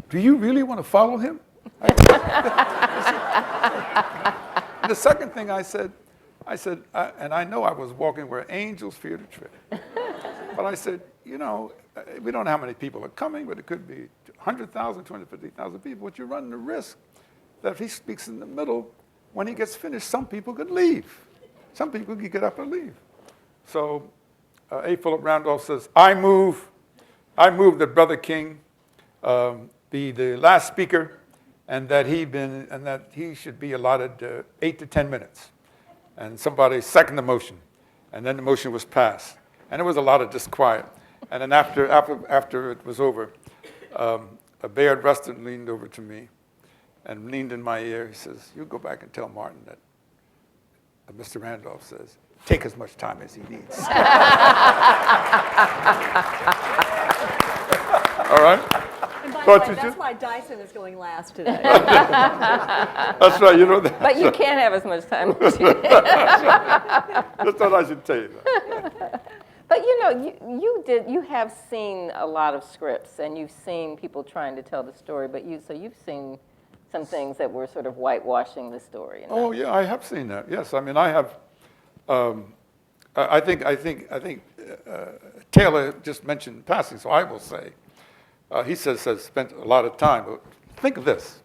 do you really want to follow him? The second thing I said, and I know I was walking where angels fear to tread. But I said, you know, we don't know how many people are coming, but it could be 100,000, 250,000 people. But you run the risk that if he speaks in the middle, when he gets finished, some people could leave. Some people could get up and leave. So A. Philip Randolph says, I move that Brother King be the last speaker, and that he should be allotted 8 to 10 minutes. And somebody seconded the motion, and then the motion was passed. And there was a lot of disquiet. And then after it was over, Bayard Rustin leaned over to me and leaned in my ear. He says, you go back and tell Martin that Mr. Randolph says, take as much time as he needs. All right? And by the way, that's why Dyson is going last today. That's right, you know that. But you can't have as much time as you need. That's what I should tell you. But you know, you have seen a lot of scripts, and you've seen people trying to tell the story, but you've seen some things that were sort of whitewashing the story. Oh yeah, I have seen that. Yes, I mean I have. I think Taylor just mentioned passing, so I will say. He says spent a lot of time, but think of this: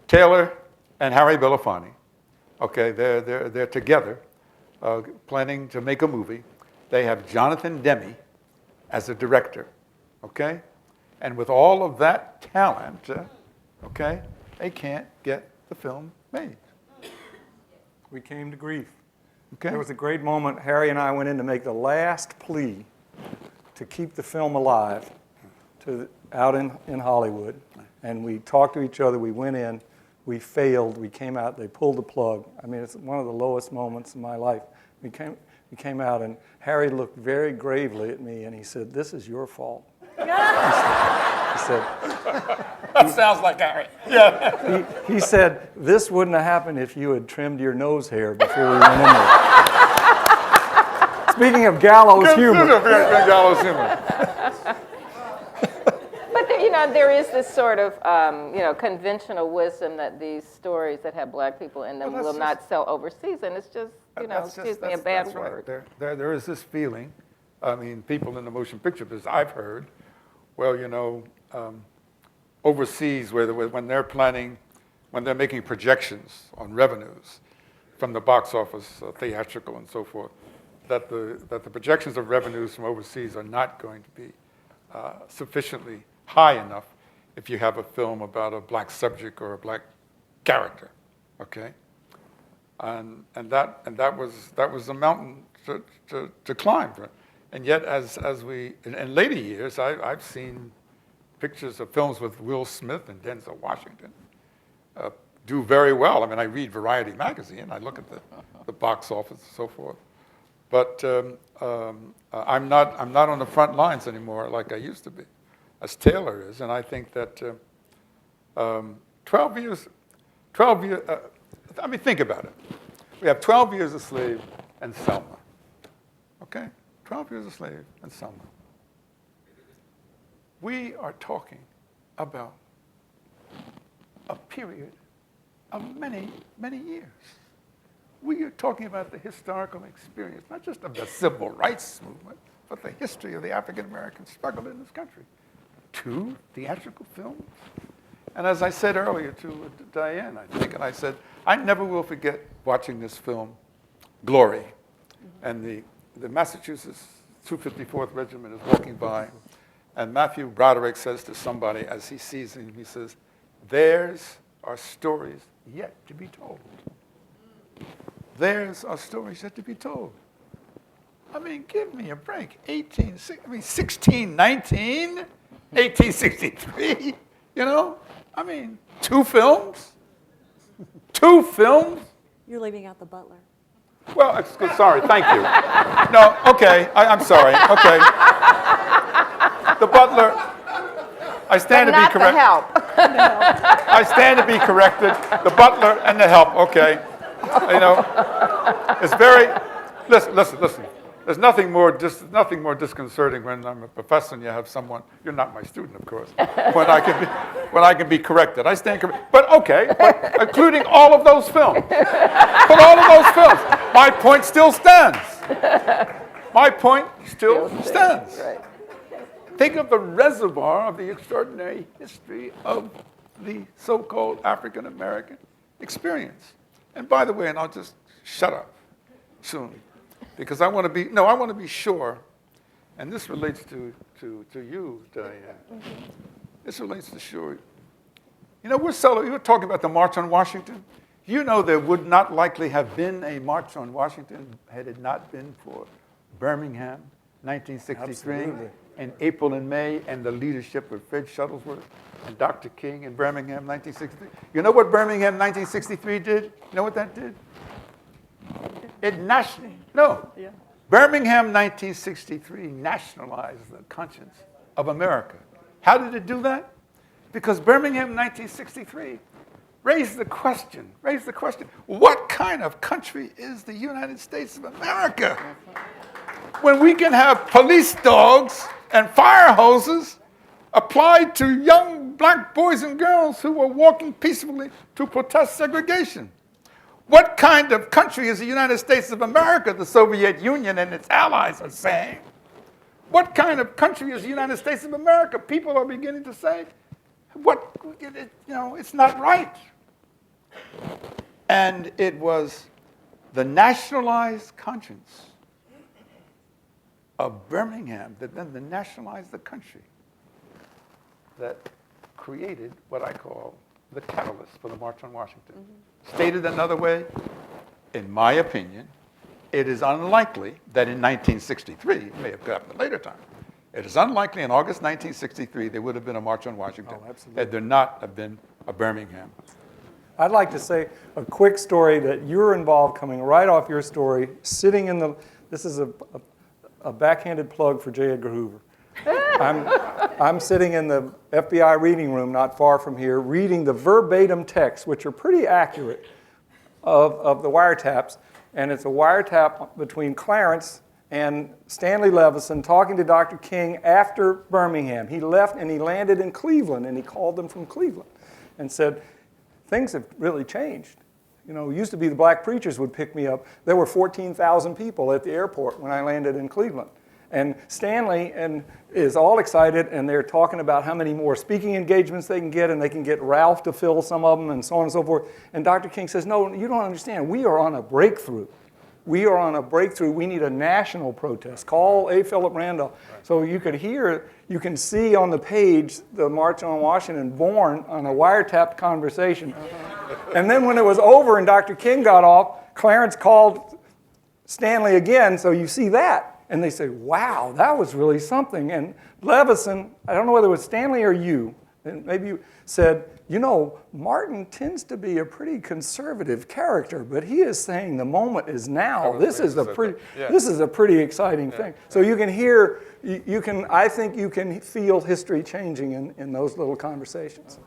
Taylor and Harry Belafonte. Okay, they're together, planning to make a movie. They have Jonathan Demme as a director. Okay, and with all of that talent, okay, they can't get the film made. We came to grief. Okay. There was a great moment. Harry and I went in to make the last plea to keep the film alive out in Hollywood. And we talked to each other. We went in. We failed. We came out. They pulled the plug. I mean, it's one of the lowest moments in my life. We came out, and Harry looked very gravely at me, and he said, "This is your fault." He said, that sounds like Harry. Yeah. He said, "This wouldn't have happened if you had trimmed your nose hair before we went in there." Speaking of gallows humor. Gallows humor. But you know, there is this sort of conventional wisdom that these stories that have black people in them will not sell overseas, and it's just excuse me, a bad word. Right. There is this feeling. I mean, people in the motion picture business, I've heard, well, you know, overseas when they're planning, when they're making projections on revenues from the box office, theatrical and so forth, that the projections of revenues from overseas are not going to be sufficiently high enough if you have a film about a black subject or a black character, okay? And that was a mountain to climb. And yet, as we in later years, I've seen pictures of films with Will Smith and Denzel Washington do very well. I mean, I read Variety magazine, I look at the box office and so forth. But I'm not on the front lines anymore like I used to be, as Taylor is. And I think that 12 years. I mean, think about it. We have 12 Years a Slave and Selma. Okay, 12 Years a Slave and Selma. We are talking about a period of many, many years. We are talking about the historical experience, not just of the civil rights movement, but the history of the African-American struggle in this country. 2 theatrical films. And as I said earlier to Diane, I think, and I said, I never will forget watching this film, Glory. And the Massachusetts 254th Regiment is walking by, and Matthew Broderick says to somebody as he sees him, he says, "Theirs are stories yet to be told." Theirs are stories yet to be told. I mean, give me a break. 1619, 1863, you know? I mean, 2 films? 2 films? You're leaving out The Butler. Well, sorry, thank you. No, okay, I'm sorry, okay. The Butler, I stand to be corrected. The Help. I stand to be corrected. The Butler and The Help, okay. You know, it's very, listen. There's nothing more disconcerting when I'm a professor and you have someone, you're not my student, of course, when I can be corrected. I stand corrected. But okay, including all of those films. But all of those films, my point still stands. My point still stands. Right. Think of the reservoir of the extraordinary history of the so-called African American experience. And by the way, and I'll just shut up soon, because I want to be sure, and this relates to you, Diane. This relates to sure. You know, we were talking about the March on Washington. You know there would not likely have been a March on Washington had it not been for Birmingham, 1963, Absolutely. and April and May, and the leadership of Fred Shuttlesworth and Dr. King in Birmingham, 1963. You know what Birmingham, 1963 did? You know what that did? Birmingham, 1963 nationalized the conscience of America. How did it do that? Because Birmingham, 1963 raised the question, what kind of country is the United States of America? When we can have police dogs and fire hoses applied to young black boys and girls who were walking peacefully to protest segregation. What kind of country is the United States of America, the Soviet Union and its allies are saying? What kind of country is the United States of America? People are beginning to say, it's not right. And it was the nationalized conscience of Birmingham that then nationalized the country that created what I call the catalyst for the March on Washington. Mm-hmm. Stated another way, in my opinion, it is unlikely that in 1963, it may have happened at a later time, it is unlikely in August 1963 there would have been a March on Washington had there not have been a Birmingham. I'd like to say a quick story that you're involved, coming right off your story, sitting in the, this is a backhanded plug for J. Edgar Hoover. I'm sitting in the FBI reading room not far from here, reading the verbatim texts, which are pretty accurate, of the wiretaps. And it's a wiretap between Clarence and Stanley Levison talking to Dr. King after Birmingham. He left and he landed in Cleveland, and he called them from Cleveland and said, things have really changed. You know, it used to be the black preachers would pick me up. There were 14,000 people at the airport when I landed in Cleveland. And Stanley is all excited, and they're talking about how many more speaking engagements they can get, and they can get Ralph to fill some of them, and so on and so forth. And Dr. King says, no, you don't understand. We are on a breakthrough. We are on a breakthrough. We need a national protest. Call A. Philip Randolph. Right. So you could hear, you can see on the page the March on Washington born on a wiretapped conversation. And then when it was over and Dr. King got off, Clarence called Stanley again, so you see that. And they say, wow, that was really something. And Levison, I don't know whether it was Stanley or you, and maybe you said, you know, Martin tends to be a pretty conservative character, but he is saying the moment is now. This is a pretty exciting thing. So you can hear, I think you can feel history changing in those little conversations.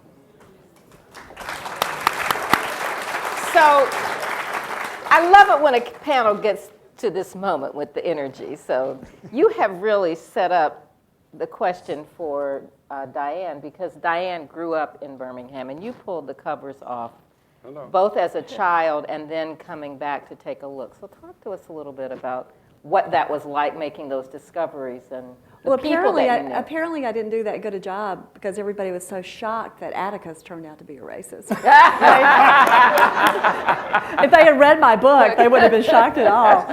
So I love it when a panel gets to this moment with the energy. So you have really set up the question for Diane, because Diane grew up in Birmingham, and you pulled the covers off, both as a child and then coming back to take a look. So talk to us a little bit about what that was like, making those discoveries and the people that you knew. Apparently I didn't do that good a job because everybody was so shocked that Atticus turned out to be a racist. If they had read my book, they wouldn't have been shocked at all.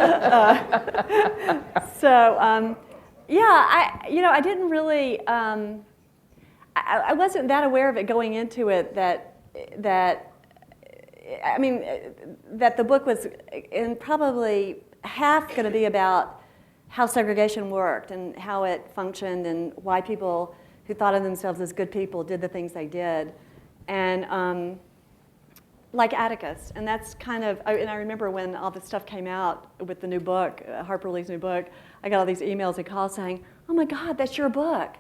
I didn't really, I wasn't that aware of it going into it that the book was in probably half going to be about how segregation worked and how it functioned and why people who thought of themselves as good people did the things they did. And like Atticus. And that's kind of, and I remember when all this stuff came out with the new book, Harper Lee's new book, I got all these emails and calls saying, oh my God, that's your book.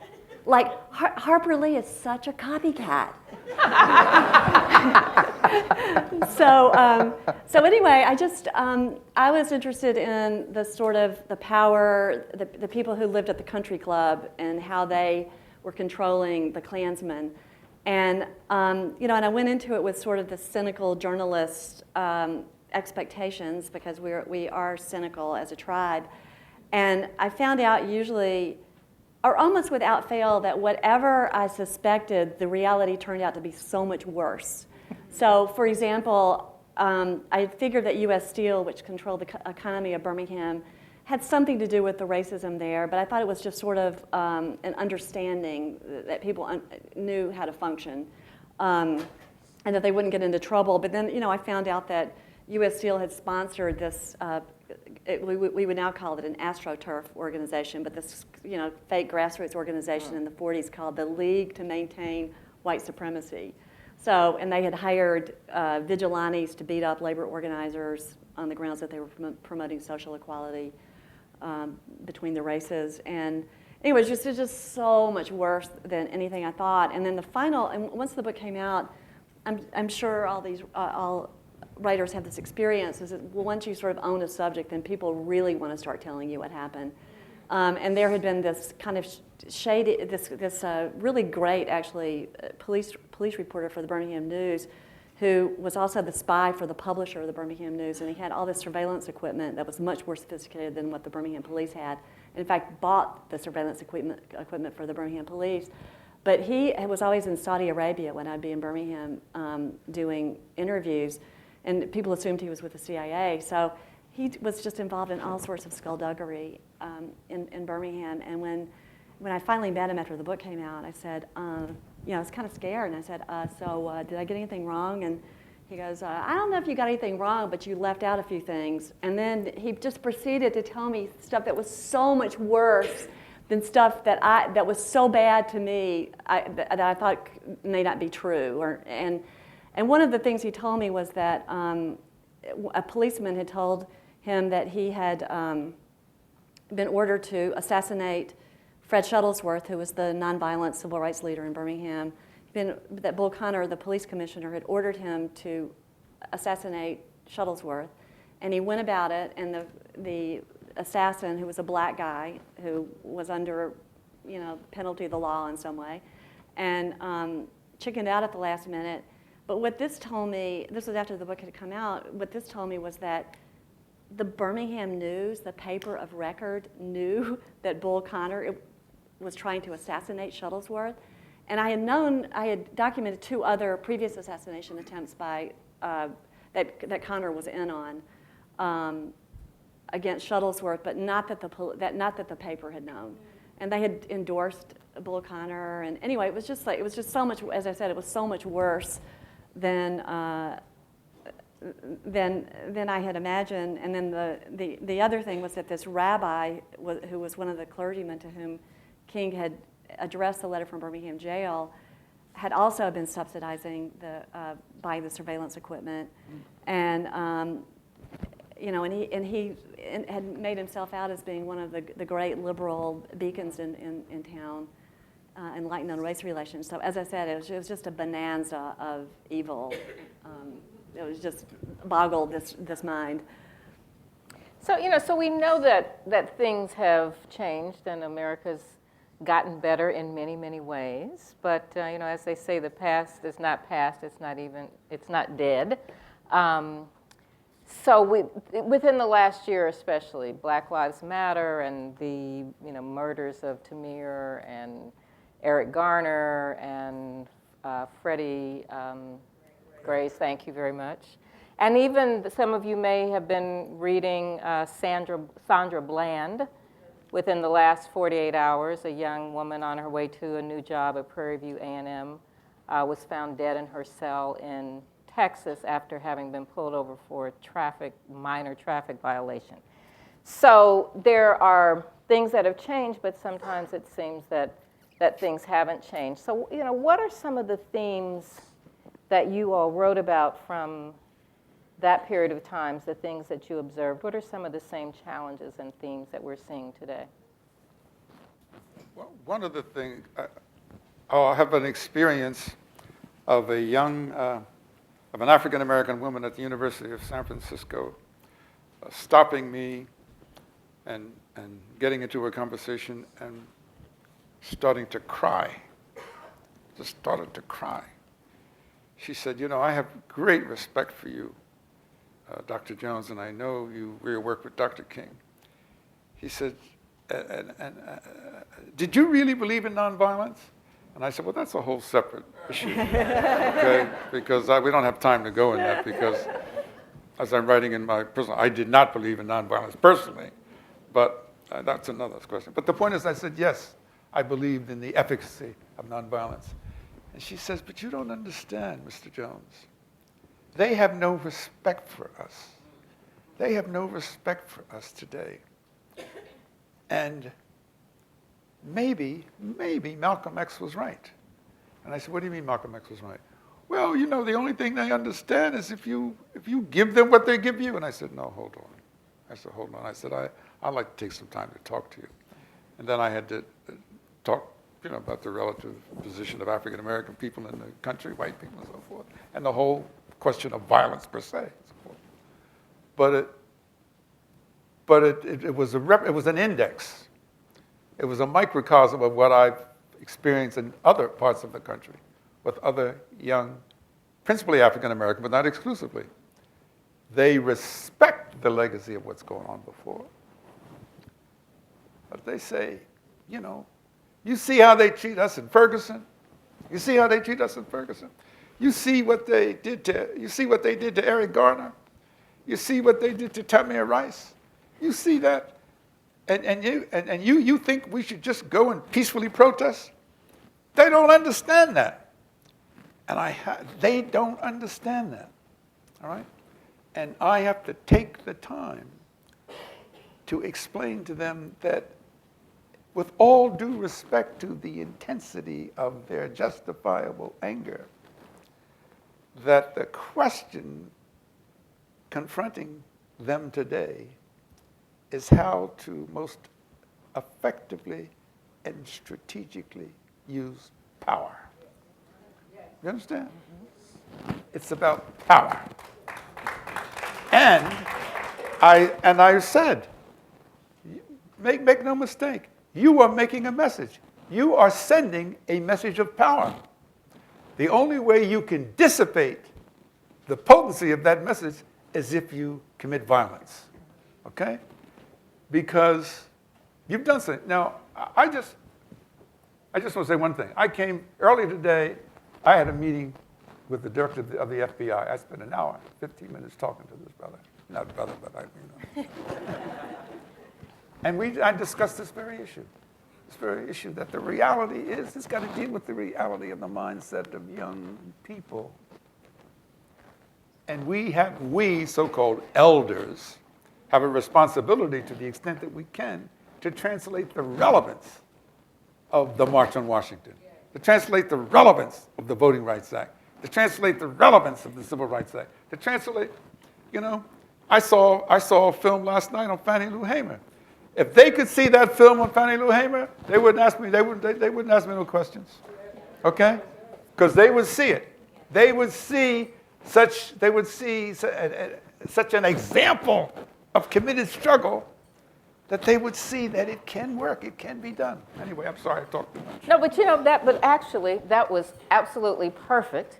Like, Harper Lee is such a copycat. So anyway, I was interested in the sort of the power, the people who lived at the country club and how they were controlling the Klansmen. And, and I went into it with sort of the cynical journalist expectations, because we are cynical as a tribe. And I found out usually, or almost without fail, that whatever I suspected, the reality turned out to be so much worse. So, for example, I figured that U.S. Steel, which controlled the economy of Birmingham, had something to do with the racism there, but I thought it was just sort of an understanding that people knew how to function, and that they wouldn't get into trouble. But then, I found out that U.S. Steel had sponsored this, we would now call it an AstroTurf organization, but this, fake grassroots organization in the 40s called the League to Maintain White Supremacy. So, and they had hired vigilantes to beat up labor organizers on the grounds that they were promoting social equality between the races. And anyway, it was just so much worse than anything I thought. And then and once the book came out, I'm sure all writers have this experience, is that once you sort of own a subject, then people really want to start telling you what happened. And there had been this kind of shady, this really great, actually, police reporter for the Birmingham News, who was also the spy for the publisher of the Birmingham News, and he had all this surveillance equipment that was much more sophisticated than what the Birmingham police had. And in fact, bought the surveillance equipment for the Birmingham police. But he was always in Saudi Arabia when I'd be in Birmingham doing interviews, and people assumed he was with the CIA. So he was just involved in all sorts of skullduggery in Birmingham. And when I finally met him after the book came out, I said, I was kind of scared, and I said, did I get anything wrong? And he goes, I don't know if you got anything wrong, but you left out a few things. And then he just proceeded to tell me stuff that was so much worse than stuff that was so bad to me that I thought may not be true. And one of the things he told me was that a policeman had told him that he had been ordered to assassinate Fred Shuttlesworth, who was the nonviolent civil rights leader in Birmingham. That Bull Connor, the police commissioner, had ordered him to assassinate Shuttlesworth, and he went about it, and the assassin, who was a black guy who was under, penalty of the law in some way, and chickened out at the last minute. But what this told me, this was after the book had come out, what this told me was that the Birmingham News, the paper of record, knew that Bull Connor was trying to assassinate Shuttlesworth. And I had documented 2 other previous assassination attempts that Connor was in on against Shuttlesworth, but not that the paper had known. And they had endorsed Bull Connor. And anyway, it was just so much, as I said, it was so much worse than I had imagined. And then the other thing was that this rabbi, who was one of the clergymen to whom King had addressed the letter from Birmingham jail, had also been subsidizing buying the surveillance equipment, and and he had made himself out as being one of the great liberal beacons in town, enlightened on race relations. So as I said, it was just a bonanza of evil. It was just boggled this mind. So so we know that things have changed and America's gotten better in many, many ways. But as they say, the past is not past. It's not dead. So within the last year, especially, Black Lives Matter and the murders of Tamir and Eric Garner and Freddie Grace. Thank you very much. And even some of you may have been reading Sandra Bland. Within the last 48 hours, a young woman on her way to a new job at Prairie View A&M was found dead in her cell in Texas after having been pulled over for a minor traffic violation. So there are things that have changed, but sometimes it seems that things haven't changed. So what are some of the themes that you all wrote about from that period of time, the things that you observed? What are some of the same challenges and themes that we're seeing today? Well, one of the things, I have an experience of a young, of an African-American woman at the University of San Francisco stopping me and getting into a conversation and starting to cry. Just started to cry. She said, you know, I have great respect for you, Dr. Jones, and I know you really work with Dr. King. He said, did you really believe in nonviolence? And I said, well, that's a whole separate issue, okay? Because we don't have time to go in that, because as I'm writing in my personal, I did not believe in nonviolence personally, but that's another question. But the point is, I said, yes, I believed in the efficacy of nonviolence. And she says, but you don't understand, Mr. Jones. They have no respect for us. They have no respect for us today. And maybe Malcolm X was right. And I said, what do you mean Malcolm X was right? Well, you know, the only thing they understand is if you give them what they give you. And I said, no, hold on. I said, hold on. I said, I'd like to take some time to talk to you. And then I had to talk, you know, about the relative position of African-American people in the country, white people and so forth, and the whole question of violence per se. And so forth. But it was an index. It was a microcosm of what I've experienced in other parts of the country with other young, principally African-American, but not exclusively. They respect the legacy of what's going on before. But they say, you know, you see how they treat us in Ferguson? You see how they treat us in Ferguson? You see what they did to Eric Garner? You see what they did to Tamir Rice? You see that? And you think we should just go and peacefully protest? They don't understand that. And they don't understand that. All right? And I have to take the time to explain to them that with all due respect to the intensity of their justifiable anger, that the question confronting them today is how to most effectively and strategically use power. You understand? It's about power. And I said, make no mistake, you are making a message. You are sending a message of power. The only way you can dissipate the potency of that message is if you commit violence, okay? Because you've done something. Now, I just want to say one thing. I came early today, I had a meeting with the director of the FBI. I spent an hour, 15 minutes talking to this brother. Not brother, but you know. And I discussed this very issue that the reality is, it's got to deal with the reality of the mindset of young people. And we so-called elders, have a responsibility to the extent that we can to translate the relevance of the March on Washington, to translate the relevance of the Voting Rights Act, to translate the relevance of the Civil Rights Act, to translate, you know, I saw a film last night on Fannie Lou Hamer. If they could see that film on Fannie Lou Hamer, they wouldn't ask me no questions, okay? Because they would see it. They would see such an example of committed struggle that they would see that it can work, it can be done. Anyway, I'm sorry I talked too much. No, but you know but actually that was absolutely perfect,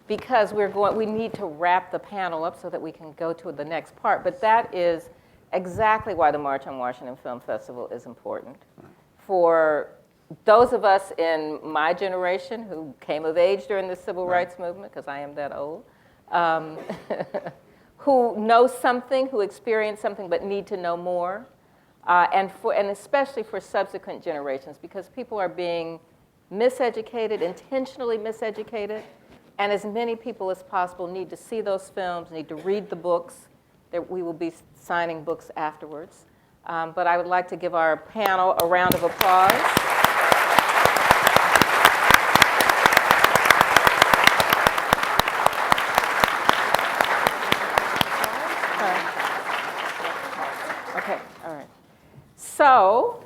because we need to wrap the panel up so that we can go to the next part. But that is exactly why the March on Washington Film Festival is important. For those of us in my generation who came of age during the Civil Rights Movement, because I am that old, who know something, who experience something, but need to know more, and especially for subsequent generations, because people are being miseducated, intentionally miseducated, and as many people as possible need to see those films, need to read the books. We will be signing books afterwards. But I would like to give our panel a round of applause. Okay, all right. So,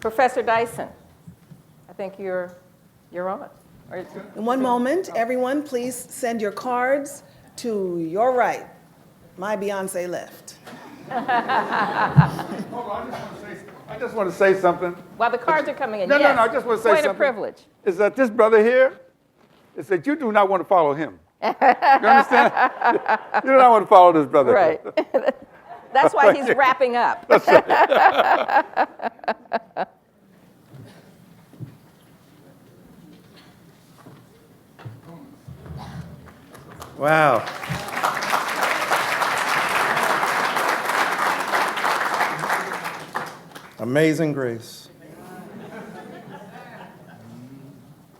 Professor Dyson, I think you're on. In one moment, everyone, please send your cards to your right, my Beyonce left. Hold on, I just want to say something. While the cards are coming in, No, yes. no, I just want to say Point something. of privilege. Is that this brother here is that you do not want to follow him. You understand? You do not want to follow this brother. Right. That's why he's wrapping up. That's right. Wow. Amazing grace.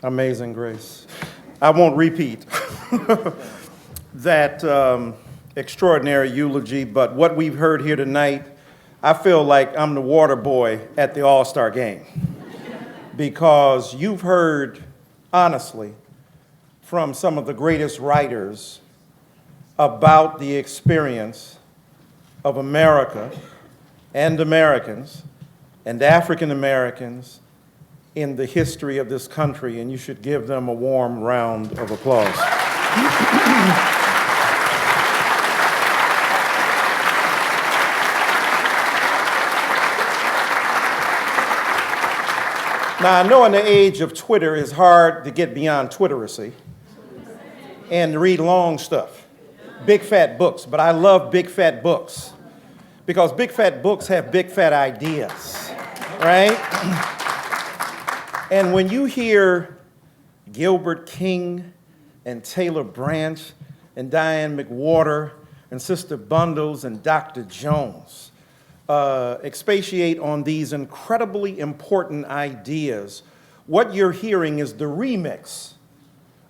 Amazing grace. I won't repeat that extraordinary eulogy, but what we've heard here tonight, I feel like I'm the water boy at the All-Star game. Because you've heard, honestly, from some of the greatest writers about the experience of America and Americans and African Americans in the history of this country, and you should give them a warm round of applause. Now, I know in the age of Twitter, it's hard to get beyond Twitteracy and to read long stuff, big fat books, but I love big fat books because big fat books have big fat ideas, right? And when you hear Gilbert King and Taylor Branch and Diane McWhorter and Sister Bundles and Dr. Jones expatiate on these incredibly important ideas, what you're hearing is the remix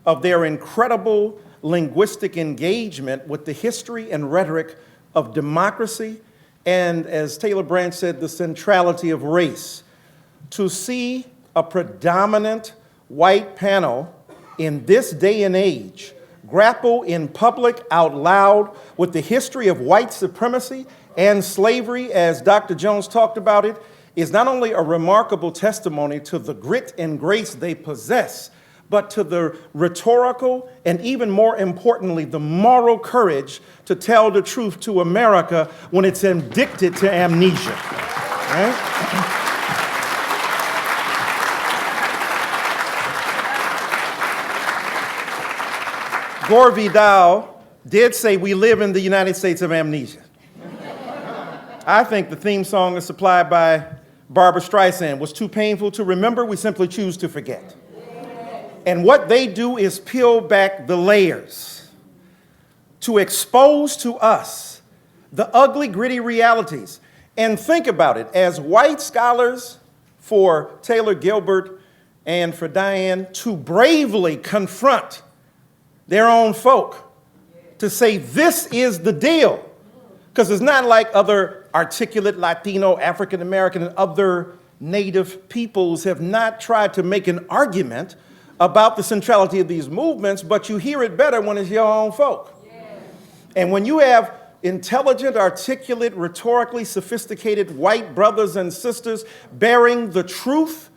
of their incredible linguistic engagement with the history and rhetoric of democracy and, as Taylor Branch said, the centrality of race. To see a predominant white panel in this day and age grapple in public out loud with the history of white supremacy and slavery, as Dr. Jones talked about it, is not only a remarkable testimony to the grit and grace they possess, but to the rhetorical and, even more importantly, the moral courage to tell the truth to America when it's addicted to amnesia. Right? Gore Vidal did say we live in the United States of amnesia. I think the theme song is supplied by Barbra Streisand was too painful to remember, we simply choose to forget. And what they do is peel back the layers to expose to us the ugly, gritty realities. And think about it, as white scholars for Taylor Gilbert and for Diane to bravely confront their own folk, to say this is the deal. Because it's not like other articulate Latino, African American, and other native peoples have not tried to make an argument about the centrality of these movements, but you hear it better when it's your own folk. And when you have intelligent, articulate, rhetorically sophisticated white brothers and sisters bearing the truth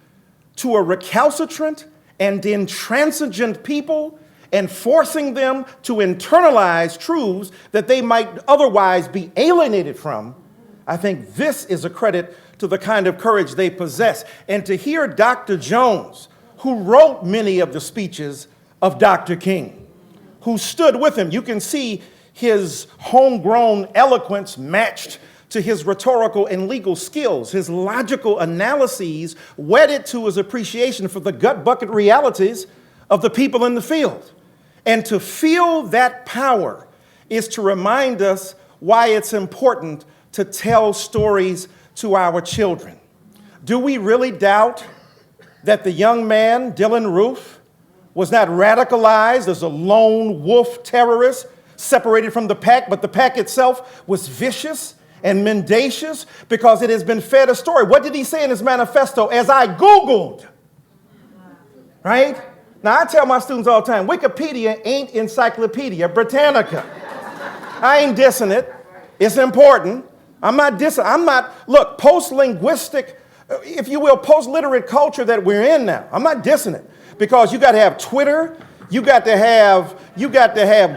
to a recalcitrant and intransigent people, and forcing them to internalize truths that they might otherwise be alienated from, I think this is a credit to the kind of courage they possess. And to hear Dr. Jones, who wrote many of the speeches of Dr. King, who stood with him, you can see his homegrown eloquence matched to his rhetorical and legal skills, his logical analyses wedded to his appreciation for the gut bucket realities of the people in the field. And to feel that power is to remind us why it's important to tell stories to our children. Do we really doubt that the young man, Dylan Roof, was not radicalized as a lone wolf terrorist separated from the pack, but the pack itself was vicious and mendacious because it has been fed a story? What did he say in his manifesto? As I Googled, right? Now, I tell my students all the time, Wikipedia ain't Encyclopedia Britannica. I ain't dissing it. It's important. I'm not, look, post-linguistic if you will, post-literate culture that we're in now. I'm not dissing it, because you got to have Twitter, you got to have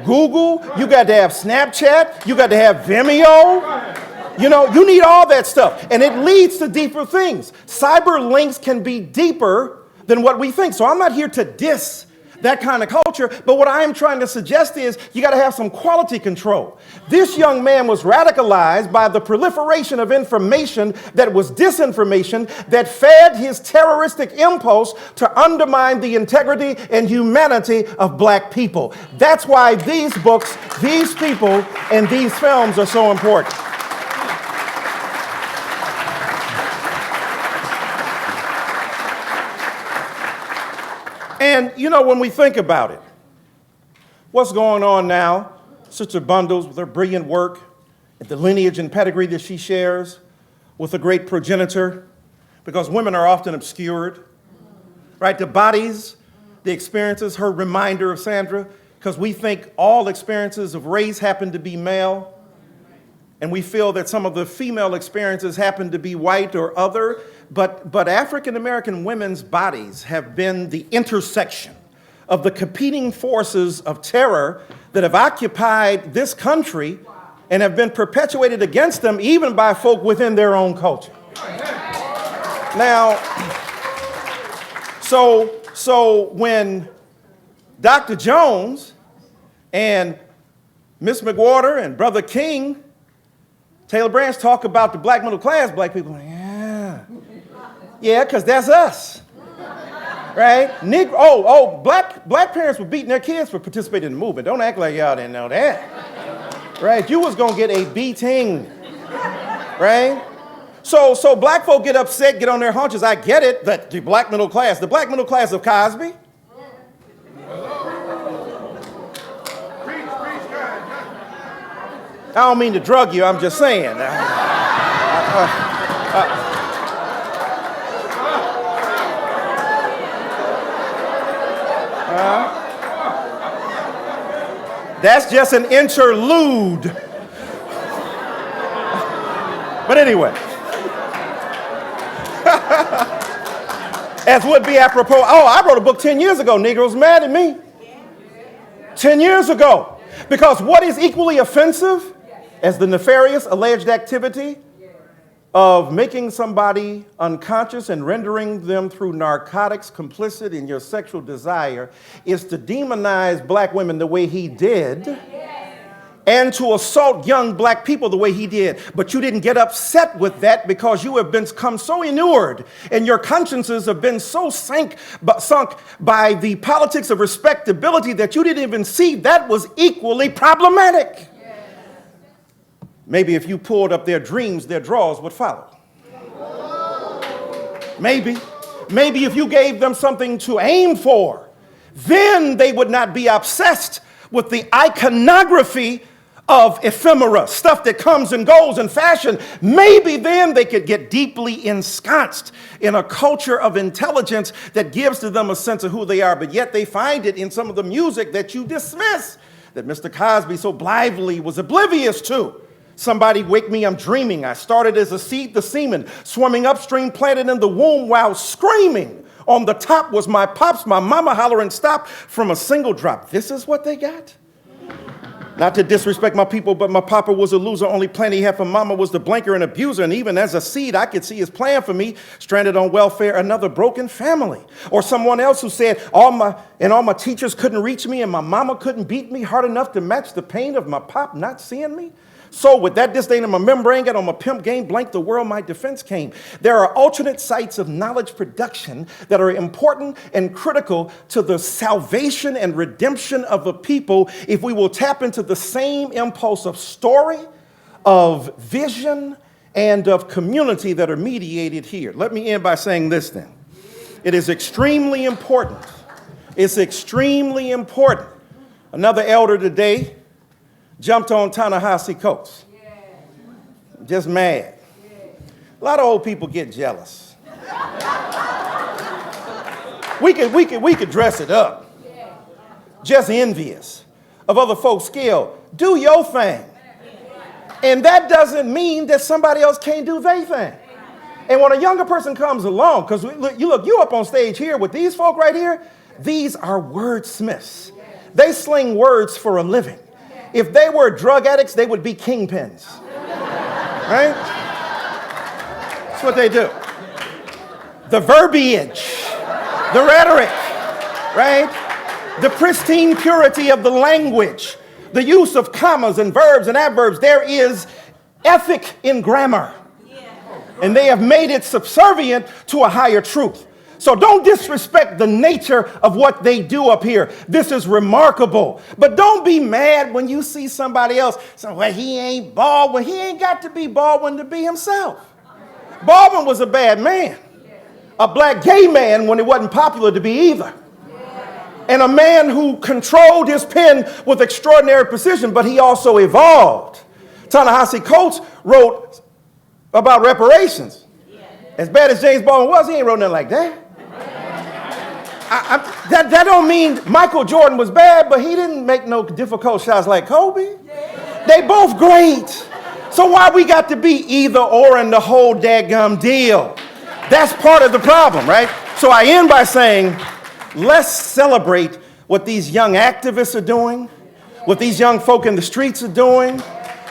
Google, you got to have Snapchat, you got to have Vimeo. You know, you need all that stuff, and it leads to deeper things. Cyber links can be deeper than what we think. So I'm not here to diss that kind of culture, but what I am trying to suggest is you got to have some quality control. This young man was radicalized by the proliferation of information that was disinformation that fed his terroristic impulse to undermine the integrity and humanity of black people. That's why these books, these people, and these films are so important. And, you know, when we think about it, what's going on now, Sister Bundles, with her brilliant work, and the lineage and pedigree that she shares with a great progenitor, because women are often obscured, right? The bodies, the experiences, her reminder of Sandra, because we think all experiences of race happen to be male, and we feel that some of the female experiences happen to be white or other. But African-American women's bodies have been the intersection of the competing forces of terror that have occupied this country and have been perpetuated against them even by folk within their own culture. Now, so when Dr. Jones and Miss McWhorter and Brother King, Taylor Branch talk about the black middle class, black people, yeah, because that's us, right? Black parents were beating their kids for participating in the movement. Don't act like y'all didn't know that, right? You was gonna get a beating, right? So black folk get upset, get on their haunches. I get it, that the black middle class of Cosby. I don't mean to drug you, I'm just saying. That's just an interlude. But anyway, as would be apropos, I wrote a book 10 years ago, Negroes mad at me. 10 years ago. Because what is equally offensive as the nefarious alleged activity of making somebody unconscious and rendering them through narcotics complicit in your sexual desire is to demonize black women the way he did and to assault young black people the way he did. But you didn't get upset with that because you have become so inured and your consciences have been so sunk by the politics of respectability that you didn't even see that was equally problematic. Maybe if you pulled up their dreams, their draws would follow. Maybe if you gave them something to aim for, then they would not be obsessed with the iconography of ephemera, stuff that comes and goes in fashion. Maybe then they could get deeply ensconced in a culture of intelligence that gives to them a sense of who they are, but yet they find it in some of the music that you dismiss, that Mr. Cosby so blithely was oblivious to. Somebody wake me, I'm dreaming. I started as a seed, the semen, swimming upstream, planted in the womb while screaming. On the top was my pops, my mama hollering stop from a single drop. This is what they got? Not to disrespect my people, but my papa was a loser. Only plan he had for mama was the blanker and abuser. And even as a seed, I could see his plan for me, stranded on welfare, another broken family. Or someone else who said, all my teachers couldn't reach me and my mama couldn't beat me hard enough to match the pain of my pop not seeing me. So with that disdain in my membrane, got on my pimp game, blank the world, my defense came. There are alternate sites of knowledge production that are important and critical to the salvation and redemption of a people if we will tap into the same impulse of story, of vision, and of community that are mediated here. Let me end by saying this then. It is extremely important. It's extremely important. Another elder today jumped on Ta-Nehisi Coates. Just mad. A lot of old people get jealous. We could dress it up. Just envious of other folks' skill. Do your thing. And that doesn't mean that somebody else can't do their thing. And when a younger person comes along, because you up on stage here with these folk right here, these are wordsmiths. They sling words for a living. If they were drug addicts, they would be kingpins. Right? That's what they do. The verbiage, the rhetoric, right? The pristine purity of the language, the use of commas and verbs and adverbs. There is ethic in grammar. And they have made it subservient to a higher truth. So don't disrespect the nature of what they do up here. This is remarkable. But don't be mad when you see somebody else say, well, he ain't Baldwin. He ain't got to be Baldwin to be himself. Baldwin was a bad man. A black gay man when it wasn't popular to be either. And a man who controlled his pen with extraordinary precision, but he also evolved. Ta-Nehisi Coates wrote about reparations. As bad as James Baldwin was, he ain't wrote nothing like that. That don't mean Michael Jordan was bad, but he didn't make no difficult shots like Kobe. They both great. So why we got to be either or in the whole daggum deal? That's part of the problem, right? So I end by saying, let's celebrate what these young activists are doing, what these young folk in the streets are doing,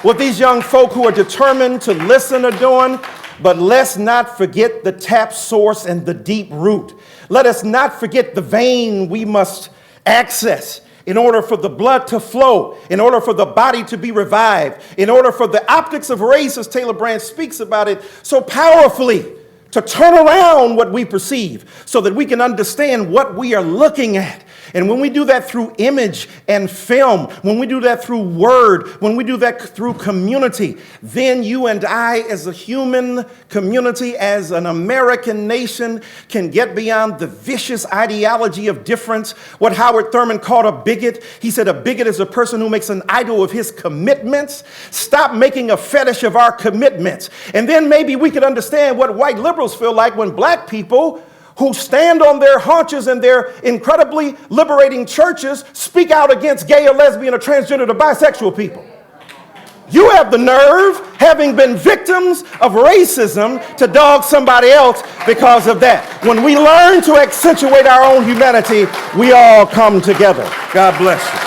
what these young folk who are determined to listen are doing, but let's not forget the tap source and the deep root. Let us not forget the vein we must access in order for the blood to flow, in order for the body to be revived, in order for the optics of race, as Taylor Brand speaks about it so powerfully, to turn around what we perceive so that we can understand what we are looking at. And when we do that through image and film, when we do that through word, when we do that through community, then you and I as a human community, as an American nation, can get beyond the vicious ideology of difference. What Howard Thurman called a bigot, he said a bigot is a person who makes an idol of his commitments. Stop making a fetish of our commitments. And then maybe we could understand what white liberals feel like when black people who stand on their haunches in their incredibly liberating churches speak out against gay or lesbian or transgender or bisexual people. You have the nerve, having been victims of racism, to dog somebody else because of that. When we learn to accentuate our own humanity, we all come together. God bless you.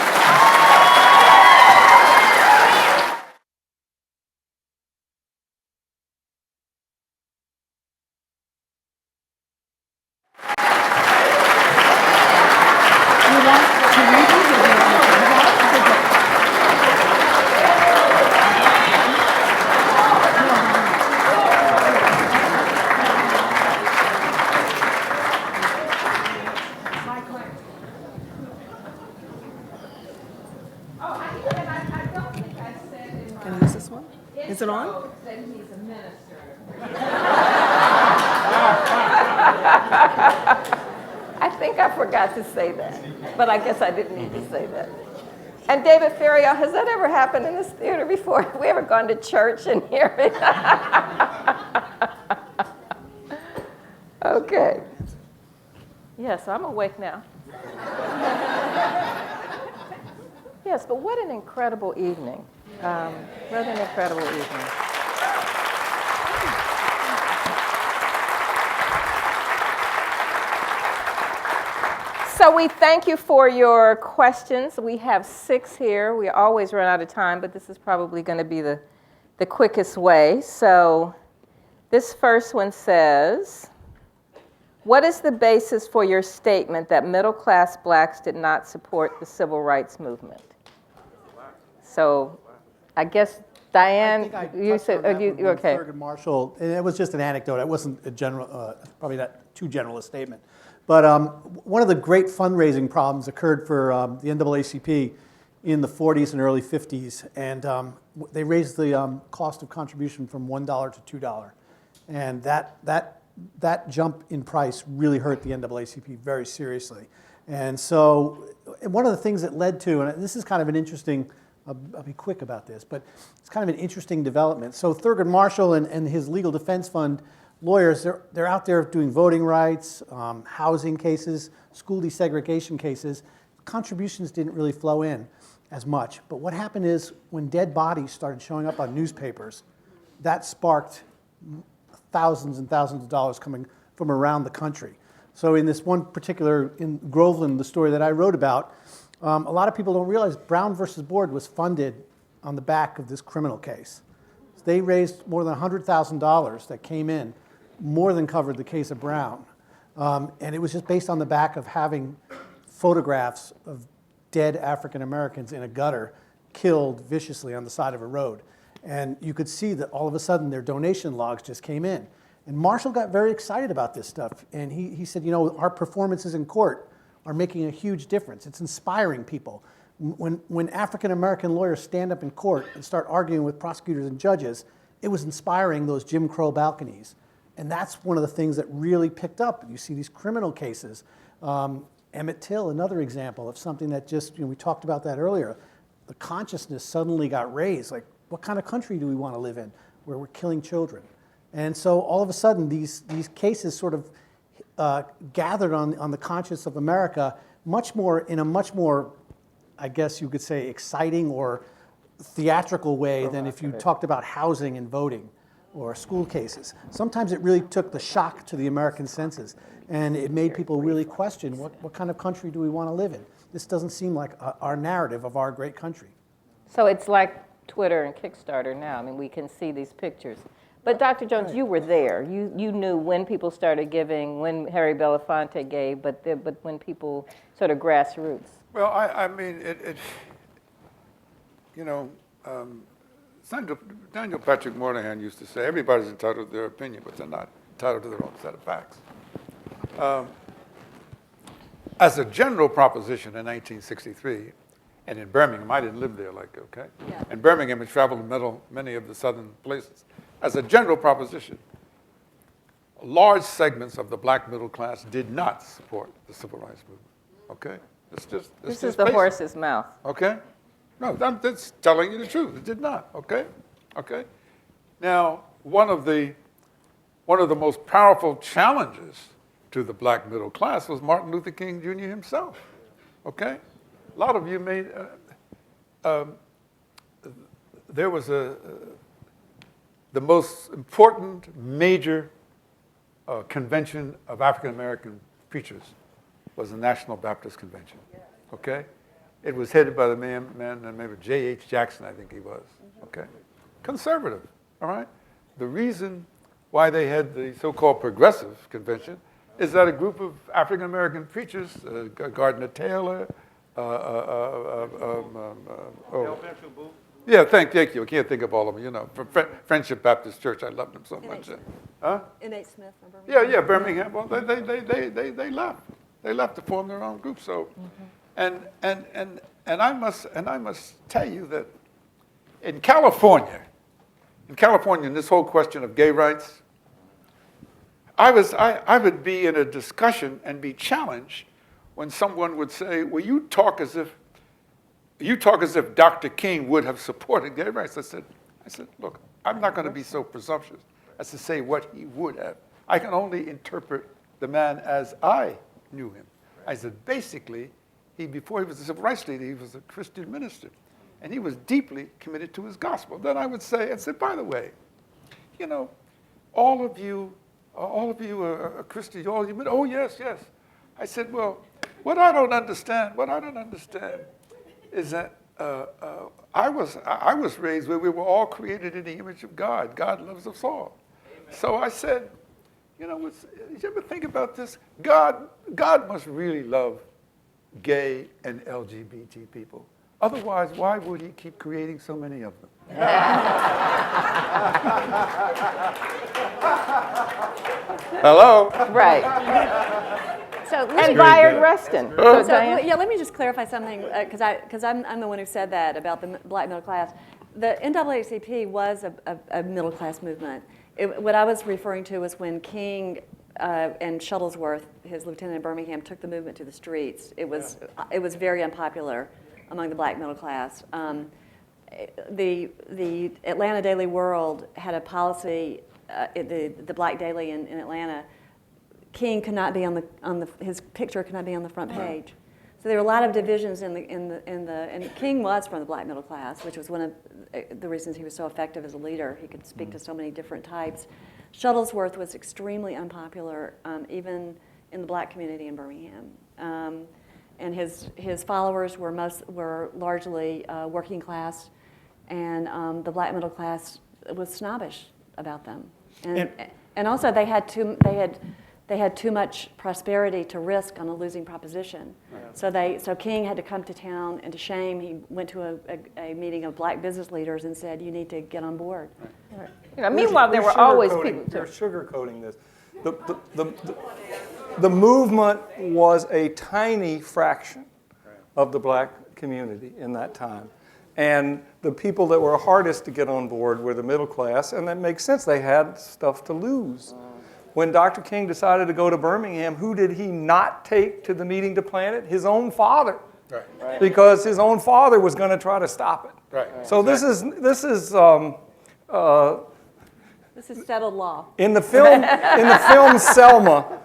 Is it on? I think I forgot to say that, but I guess I didn't need to say that. And David Ferriero, has that ever happened in this theater before? Have we ever gone to church and hear it? Okay. Yes, I'm awake now. Yes, but what an incredible evening. What an incredible evening. So we thank you for your questions. We have 6 here. We always run out of time, but this is probably going to be the quickest way. So this first one says, what is the basis for your statement that middle-class blacks did not support the civil rights movement? So I guess, Diane, you said, okay. Thurgood Marshall, and it was just an anecdote. It wasn't a general, probably not too general a statement. But one of the great fundraising problems occurred for the NAACP in the 40s and early 50s. And they raised the cost of contribution from $1 to $2. And that jump in price really hurt the NAACP very seriously. And so one of the things that led to, and this is kind of an interesting, I'll be quick about this, but it's kind of an interesting development. So Thurgood Marshall and his legal defense fund lawyers, they're out there doing voting rights, housing cases, school desegregation cases. Contributions didn't really flow in as much. But what happened is when dead bodies started showing up on newspapers, that sparked thousands and thousands of dollars coming from around the country. So in this one particular, in Groveland, the story that I wrote about, a lot of people don't realize Brown versus Board was funded on the back of this criminal case. They raised more than $100,000 that came in, more than covered the case of Brown. And it was just based on the back of having photographs of dead African Americans in a gutter, killed viciously on the side of a road. And you could see that all of a sudden their donation logs just came in. And Marshall got very excited about this stuff. And he said, you know, our performances in court are making a huge difference. It's inspiring people. When African American lawyers stand up in court and start arguing with prosecutors and judges, it was inspiring those Jim Crow balconies. And that's one of the things that really picked up. You see these criminal cases. Emmett Till, another example of something that just, we talked about that earlier. The consciousness suddenly got raised. Like, what kind of country do we want to live in where we're killing children? And so all of a sudden, these cases sort of gathered on the conscience of America in a much more, I guess you could say, exciting or theatrical way than if you talked about housing and voting or school cases. Sometimes it really took the shock to the American senses, and it made people really question, what kind of country do we want to live in? This doesn't seem like our narrative of our great country. So it's like Twitter and Kickstarter now. I mean, we can see these pictures. But Dr. Jones, you were there. You knew when people started giving, when Harry Belafonte gave, but when people sort of grassroots. Well, I mean, Daniel Patrick Moynihan used to say, everybody's entitled to their opinion, but they're not entitled to their own set of facts. As a general proposition in 1963, and in Birmingham, I didn't live there, okay? Yeah. In Birmingham, I traveled to many of the southern places. As a general proposition, large segments of the black middle class did not support the civil rights movement, okay? This is the horse's mouth. Okay? No, I'm just telling you the truth. It did not, okay? Okay? Now, one of the most powerful challenges to the black middle class was Martin Luther King Jr. himself, okay? A lot of you may, there was the most important major convention of African American preachers was the National Baptist Convention, okay? It was headed by the man named J.H. Jackson, I think he was, okay? Conservative, all right? The reason why they had the so-called progressive convention is that a group of African American preachers, Gardner Taylor, yeah, thank you. I can't think of all of them. Friendship Baptist Church. I loved them so much. Huh? N.H. Smith from Birmingham. Yeah, Birmingham. Well, they left. They left to form their own group. So, and I must tell you that in California, in this whole question of gay rights, I would be in a discussion and be challenged when someone would say, well, you talk as if Dr. King would have supported gay rights. I said, look, I'm not going to be so presumptuous as to say what he would have. I can only interpret the man as I knew him. I said, basically, before he was a civil rights leader, he was a Christian minister, and he was deeply committed to his gospel. Then I would say, by the way, all of you are Christian. Oh, yes. I said, well, what I don't understand is that I was raised where we were all created in the image of God. God loves us all. So I said, did you ever think about this? God must really love gay and LGBT people. Otherwise, why would he keep creating so many of them? Hello? Right. So, and Byron Rustin. Let me just clarify something, because I'm the one who said that about the black middle class. The NAACP was a middle class movement. What I was referring to was when King and Shuttlesworth, his lieutenant in Birmingham, took the movement to the streets. It was very unpopular among the black middle class. The Atlanta Daily World had a policy, the Black Daily in Atlanta. King could not be his picture could not be on the front page. So there were a lot of divisions and King was from the black middle class, which was one of the reasons he was so effective as a leader. He could speak to so many different types. Shuttlesworth was extremely unpopular, even in the black community in Birmingham. And his followers were largely working class, and the black middle class was snobbish about them. And also they had too much prosperity to risk on a losing proposition. Right. So King had to come to town, and to shame, he went to a meeting of black business leaders and said, "You need to get on board." Right. Meanwhile, there were always people. They're sugarcoating this. The movement was a tiny fraction of the black community in that time. And the people that were hardest to get on board were the middle class, and that makes sense. They had stuff to lose. When Dr. King decided to go to Birmingham, who did he not take to the meeting to plan it? His own father. Right. Because his own father was going to try to stop it. Right. So this is settled law. In the film Selma,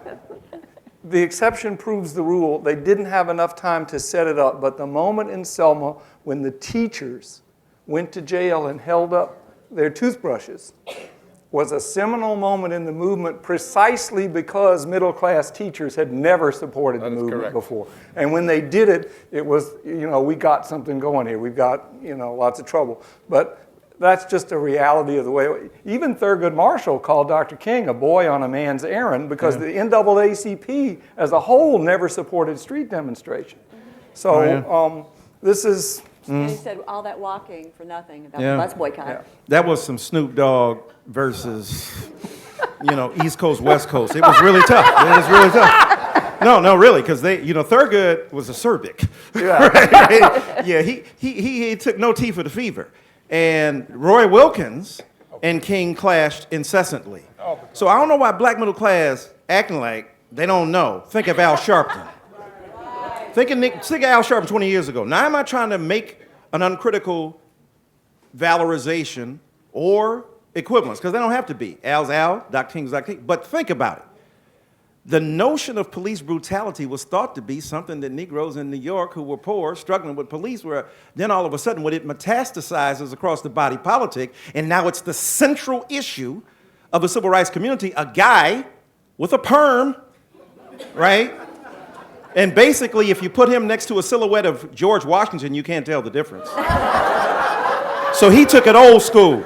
the exception proves the rule. They didn't have enough time to set it up, but the moment in Selma when the teachers went to jail and held up their toothbrushes was a seminal moment in the movement, precisely because middle-class teachers had never supported the movement before. And when they did it, it was, we got something going here. We've got, lots of trouble. But that's just a reality of the way. Even Thurgood Marshall called Dr. King a boy on a man's errand because the NAACP as a whole never supported street demonstration. So this is... And he said all that walking for nothing about the bus boycott. Yeah. That was some Snoop Dogg versus, East Coast, West Coast. It was really tough. It was really tough. No, really, because Thurgood was acerbic. Yeah, right? Yeah. He took no tea for the fever, and Roy Wilkins and King clashed incessantly. So I don't know why black middle class acting like they don't know. Think of Al Sharpton. Think of Al Sharpton 20 years ago. Now, I'm not trying to make an uncritical valorization or equivalence, because they don't have to be. Al's Al, Dr. King's Dr. King. But think about it. The notion of police brutality was thought to be something that Negroes in New York who were poor, struggling with police, were then all of a sudden when it metastasizes across the body politic, and now it's the central issue of the civil rights community, a guy with a perm, right? And basically, if you put him next to a silhouette of George Washington, you can't tell the difference. So he took it old school,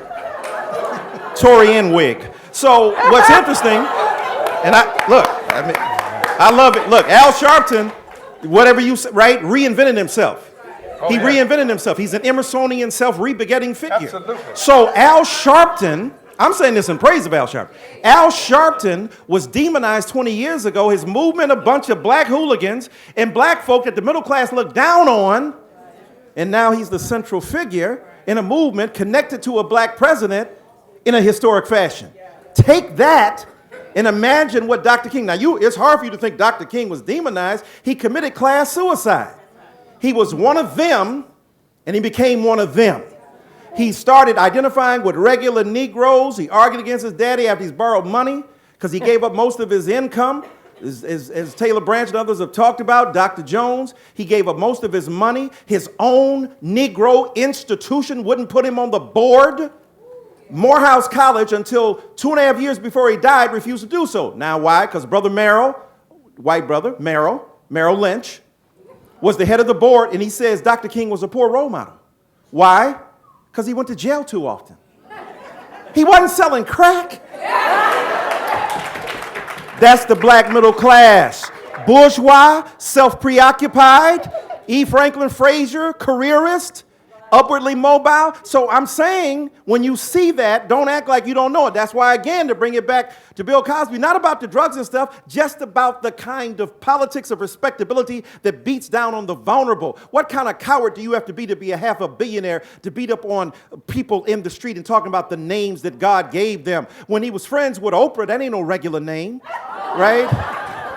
Tory and wig. So what's interesting, and I love it. Look, Al Sharpton, whatever you say, right, reinvented himself. He reinvented himself. He's an Emersonian self-rebegetting figure. Absolutely. So Al Sharpton, I'm saying this in praise of Al Sharpton. Al Sharpton was demonized 20 years ago. His movement, a bunch of black hooligans and black folk that the middle class looked down on, and now he's the central figure in a movement connected to a black president in a historic fashion. Take that and imagine what Dr. King, now it's hard for you to think Dr. King was demonized. He committed class suicide. He was one of them, and he became one of them. He started identifying with regular Negroes. He argued against his daddy after he's borrowed money because he gave up most of his income. As Taylor Branch and others have talked about, Dr. Jones, he gave up most of his money. His own Negro institution wouldn't put him on the board. Morehouse College, until 2.5 years before he died, refused to do so. Now why? Because Brother Merrill, white brother, Merrill Lynch, was the head of the board, and he says Dr. King was a poor role model. Why? Because he went to jail too often. He wasn't selling crack. That's the black middle class. Bourgeois, self-preoccupied, E. Franklin Frazier, careerist, upwardly mobile. So I'm saying, when you see that, don't act like you don't know it. That's why, again, to bring it back to Bill Cosby, not about the drugs and stuff, just about the kind of politics of respectability that beats down on the vulnerable. What kind of coward do you have to be a half a billionaire to beat up on people in the street and talking about the names that God gave them? When he was friends with Oprah, that ain't no regular name, right?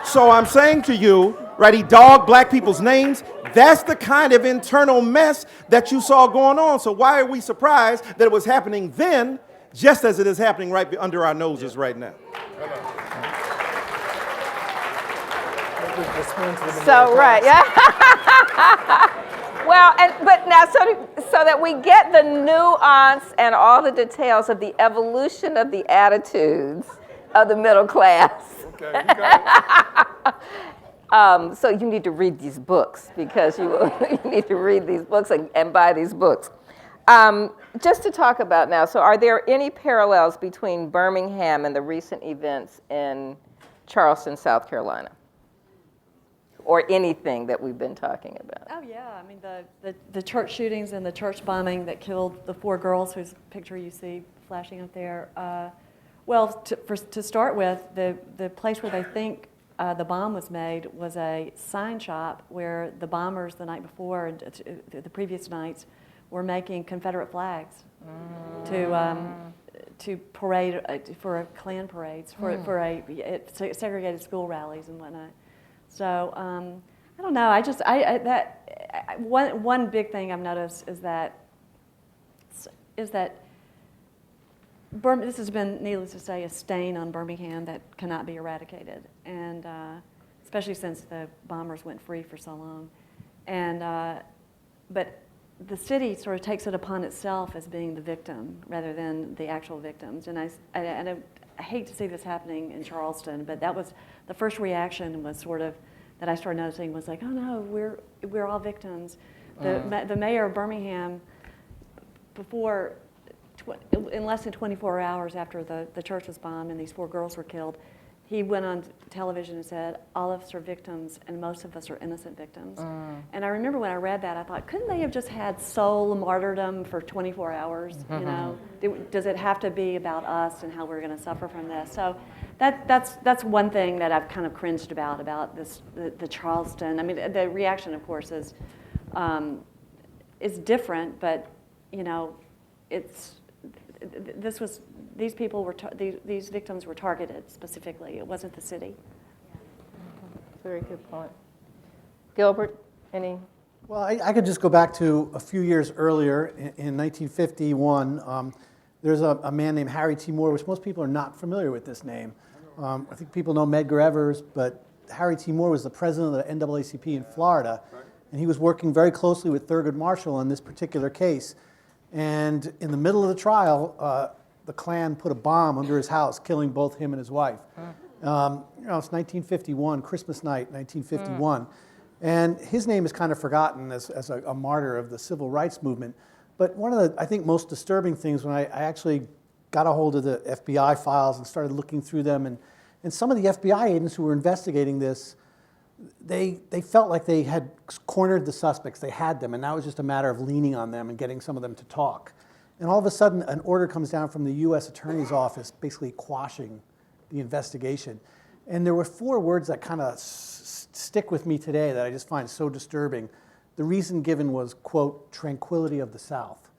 So I'm saying to you, right, he dogged black people's names. That's the kind of internal mess that you saw going on. So why are we surprised that it was happening then, just as it is happening right under our noses right now? So, right, yeah. Well, but now, so that we get the nuance and all the details of the evolution of the attitudes of the middle class. Okay, you got it. So you need to read these books because you need to read these books and buy these books. Just to talk about now, so are there any parallels between Birmingham and the recent events in Charleston, South Carolina? Or anything that we've been talking about? Oh yeah, I mean the church shootings and the church bombing that killed the 4 girls whose picture you see flashing up there. Well, to start with, the place where they think the bomb was made was a sign shop where the bombers the night before and the previous nights were making Confederate flags to parade for Klan parades for segregated school rallies and whatnot. So I don't know. One big thing I've noticed is that this has been, needless to say, a stain on Birmingham that cannot be eradicated, and especially since the bombers went free for so long. And but the city sort of takes it upon itself as being the victim rather than the actual victims. And I hate to see this happening in Charleston, but that was the first reaction was sort of that I started noticing was like, oh no, we're all victims. The mayor of Birmingham, in less than 24 hours after the church was bombed and these 4 girls were killed, he went on television and said, all of us are victims and most of us are innocent victims. And I remember when I read that, I thought, couldn't they have just had soul martyrdom for 24 hours? You know, does it have to be about us and how we're going to suffer from this? So that's one thing that I've kind of cringed about this, the Charleston. I mean, the reaction, of course, is different, but you know, these victims were targeted specifically. It wasn't the city. Very good point. Gilbert, any? Well, I could just go back to a few years earlier in 1951. There's a man named Harry T. Moore, which most people are not familiar with this name. I think people know Medgar Evers, but Harry T. Moore was the president of the NAACP in Florida, and he was working very closely with Thurgood Marshall on this particular case. And in the middle of the trial, the Klan put a bomb under his house, killing both him and his wife. It's 1951, Christmas night, 1951. And his name is kind of forgotten as a martyr of the civil rights movement. But one of the, I think, most disturbing things when I actually got a hold of the FBI files and started looking through them, and some of the FBI agents who were investigating this, they felt like they had cornered the suspects. They had them, and now it was just a matter of leaning on them and getting some of them to talk. And all of a sudden, an order comes down from the U.S. Attorney's Office basically quashing the investigation. And there were 4 words that kind of stick with me today that I just find so disturbing. The reason given was, quote, tranquility of the South.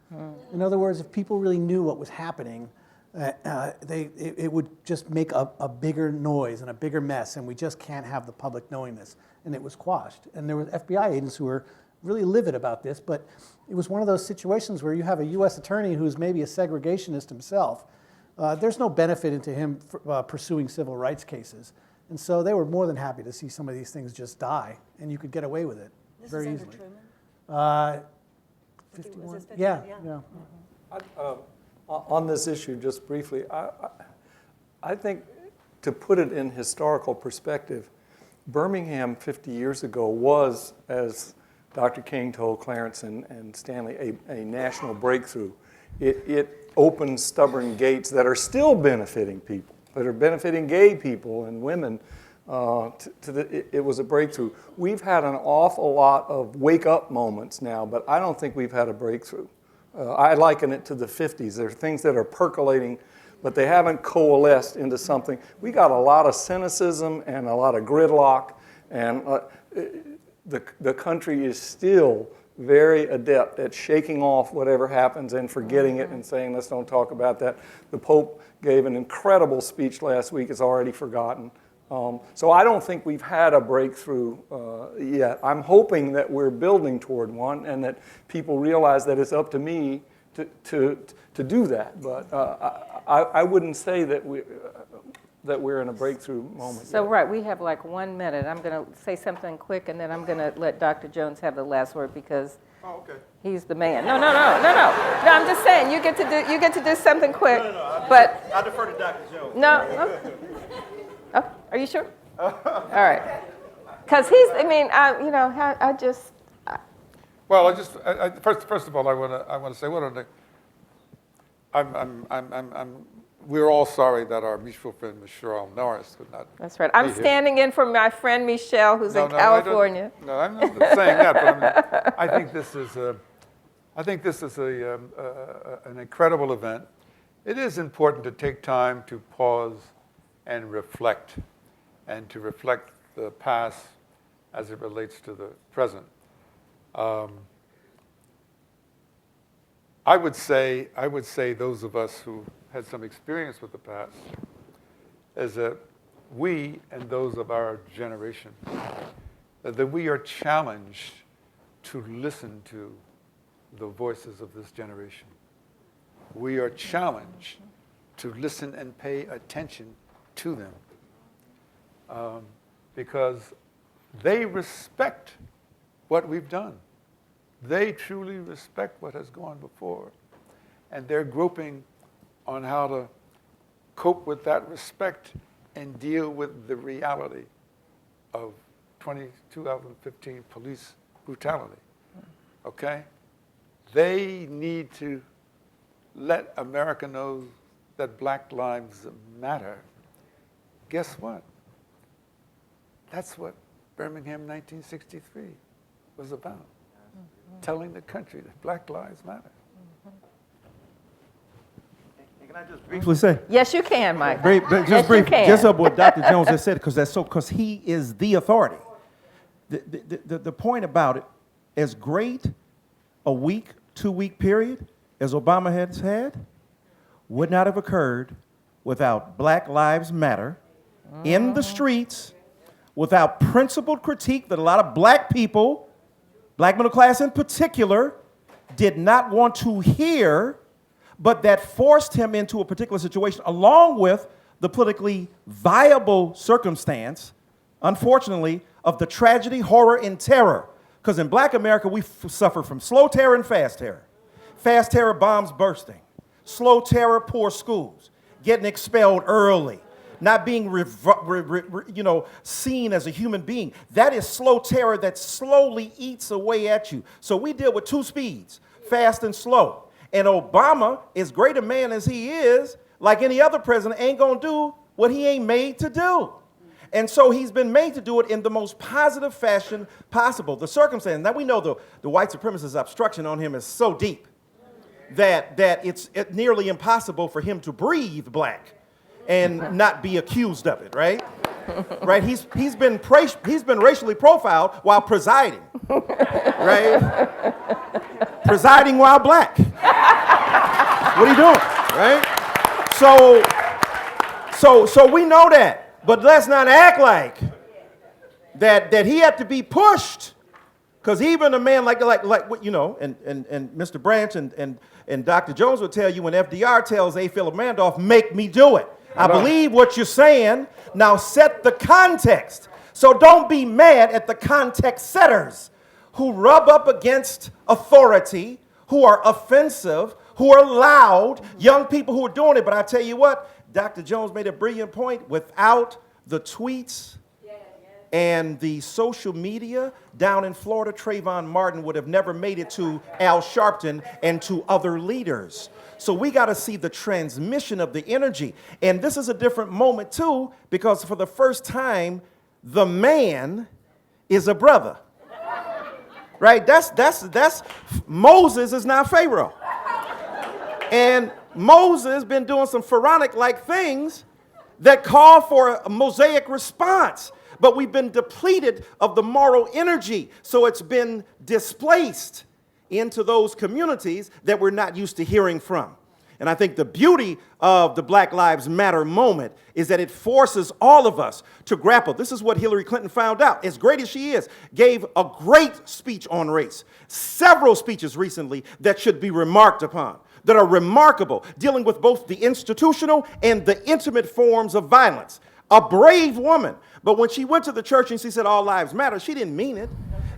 In other words, if people really knew what was happening, it would just make a bigger noise and a bigger mess, and we just can't have the public knowing this. And it was quashed. And there were FBI agents who were really livid about this, but it was one of those situations where you have a U.S. attorney who's maybe a segregationist himself. There's no benefit into him pursuing civil rights cases. And so they were more than happy to see some of these things just die, and you could get away with it very easily. Truman? 51? Yeah. On this issue, just briefly, I think to put it in historical perspective, Birmingham 50 years ago was, as Dr. King told Clarence and Stanley, a national breakthrough. It opened stubborn gates that are still benefiting people, that are benefiting gay people and women. It was a breakthrough. We've had an awful lot of wake-up moments now, but I don't think we've had a breakthrough. I liken it to the 50s. There are things that are percolating, but they haven't coalesced into something. We got a lot of cynicism and a lot of gridlock, and the country is still very adept at shaking off whatever happens and forgetting it and saying, let's don't talk about that. The Pope gave an incredible speech last week. It's already forgotten. So I don't think we've had a breakthrough yet. I'm hoping that we're building toward one and that people realize that it's up to me to do that. But I wouldn't say that that we're in a breakthrough moment. So, yet. right, we have like 1 minute. I'm going to say something quick, and then I'm going to let Dr. Jones have the last word because he's the man. No, I'm just saying, you get to do something quick. But I defer to Dr. Jones. No. Okay. Are you sure? All right. Because he's, I just. Well, first of all, I want to say we're all sorry that our mutual friend, Ms. Cheryl Norris, could not. That's right. I'm standing in for my friend Michelle, who's in California. I'm not saying that, but I think this is an incredible event. It is important to take time to pause and reflect the past as it relates to the present. I would say those of us who had some experience with the past is that we and those of our generation, that we are challenged to listen to the voices of this generation. We are challenged to listen and pay attention to them because they respect what we've done. They truly respect what has gone before, and they're groping on how to cope with that respect and deal with the reality of 2015 police brutality, okay? They need to let America know that Black lives matter. Guess what? That's what Birmingham 1963 was about. Telling the country that Black lives matter. Can I just briefly say? Yes, you can, Mike. Just up what Dr. Jones has said, because he is the authority. The point about it, as great a week, 2-week period as Obama has had, would not have occurred without Black Lives Matter in the streets, without principled critique that a lot of Black people, Black middle class in particular, did not want to hear, but that forced him into a particular situation, along with the politically viable circumstance, unfortunately, of the tragedy, horror, and terror. Because in Black America, we suffer from slow terror and fast terror. Fast terror, bombs bursting. Slow terror, poor schools. Getting expelled early. Not being seen as a human being. That is slow terror that slowly eats away at you. So we deal with 2 speeds, fast and slow. And Obama, as great a man as he is, like any other president, ain't gonna do what he ain't made to do. And so he's been made to do it in the most positive fashion possible. The circumstance, now we know the white supremacist obstruction on him is so deep that it's nearly impossible for him to breathe Black and not be accused of it, right? Right? He's been racially profiled while presiding, right? Presiding while Black. What are you doing, right? So we know that, but let's not act like that he had to be pushed, because even a man like and Mr. Branch and Dr. Jones will tell you when FDR tells A. Philip Randolph, make me do it. I believe what you're saying. Now set the context. So don't be mad at the context setters who rub up against authority, who are offensive, who are loud, young people who are doing it. But I tell you what, Dr. Jones made a brilliant point. Without the tweets and the social media down in Florida, Trayvon Martin would have never made it to Al Sharpton and to other leaders. So we got to see the transmission of the energy. And this is a different moment too, because for the first time, the man is a brother. Right? That's Moses is not Pharaoh. And Moses been doing some pharaonic-like things that call for a Mosaic response. But we've been depleted of the moral energy, so it's been displaced into those communities that we're not used to hearing from. And I think the beauty of the Black Lives Matter moment is that it forces all of us to grapple. This is what Hillary Clinton found out. As great as she is, gave a great speech on race. Several speeches recently that should be remarked upon. that are remarkable, dealing with both the institutional and the intimate forms of violence. A brave woman. But when she went to the church and she said all lives matter, she didn't mean it.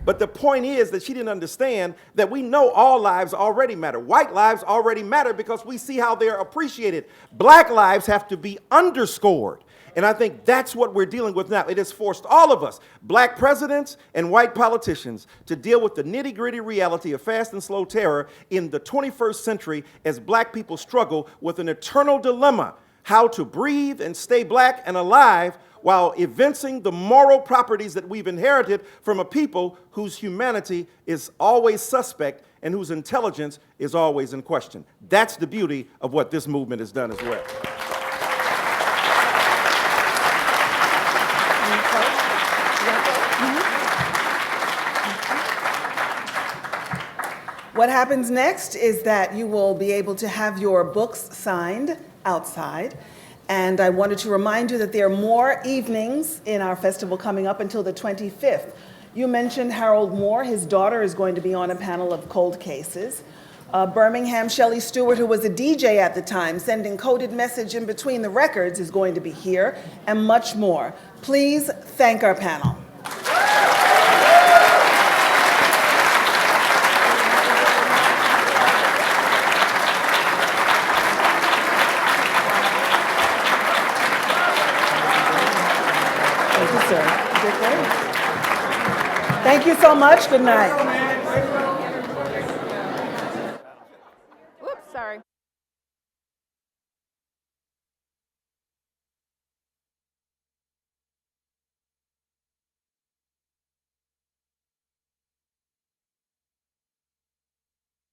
But the point is that she didn't understand that we know all lives already matter. White lives already matter because we see how they're appreciated. Black lives have to be underscored. And I think that's what we're dealing with now. It has forced all of us, black presidents and white politicians, to deal with the nitty-gritty reality of fast and slow terror in the 21st century as black people struggle with an eternal dilemma: how to breathe and stay black and alive while evincing the moral properties that we've inherited from a people whose humanity is always suspect and whose intelligence is always in question. That's the beauty of what this movement has done as well. What happens next is that you will be able to have your books signed outside. And I wanted to remind you that there are more evenings in our festival coming up until the 25th. You mentioned Harold Moore. His daughter is going to be on a panel of cold cases. Birmingham Shelley Stewart, who was a DJ at the time, sending coded message in between the records, is going to be here, and much more. Please thank our panel. Thank you so much. Good night.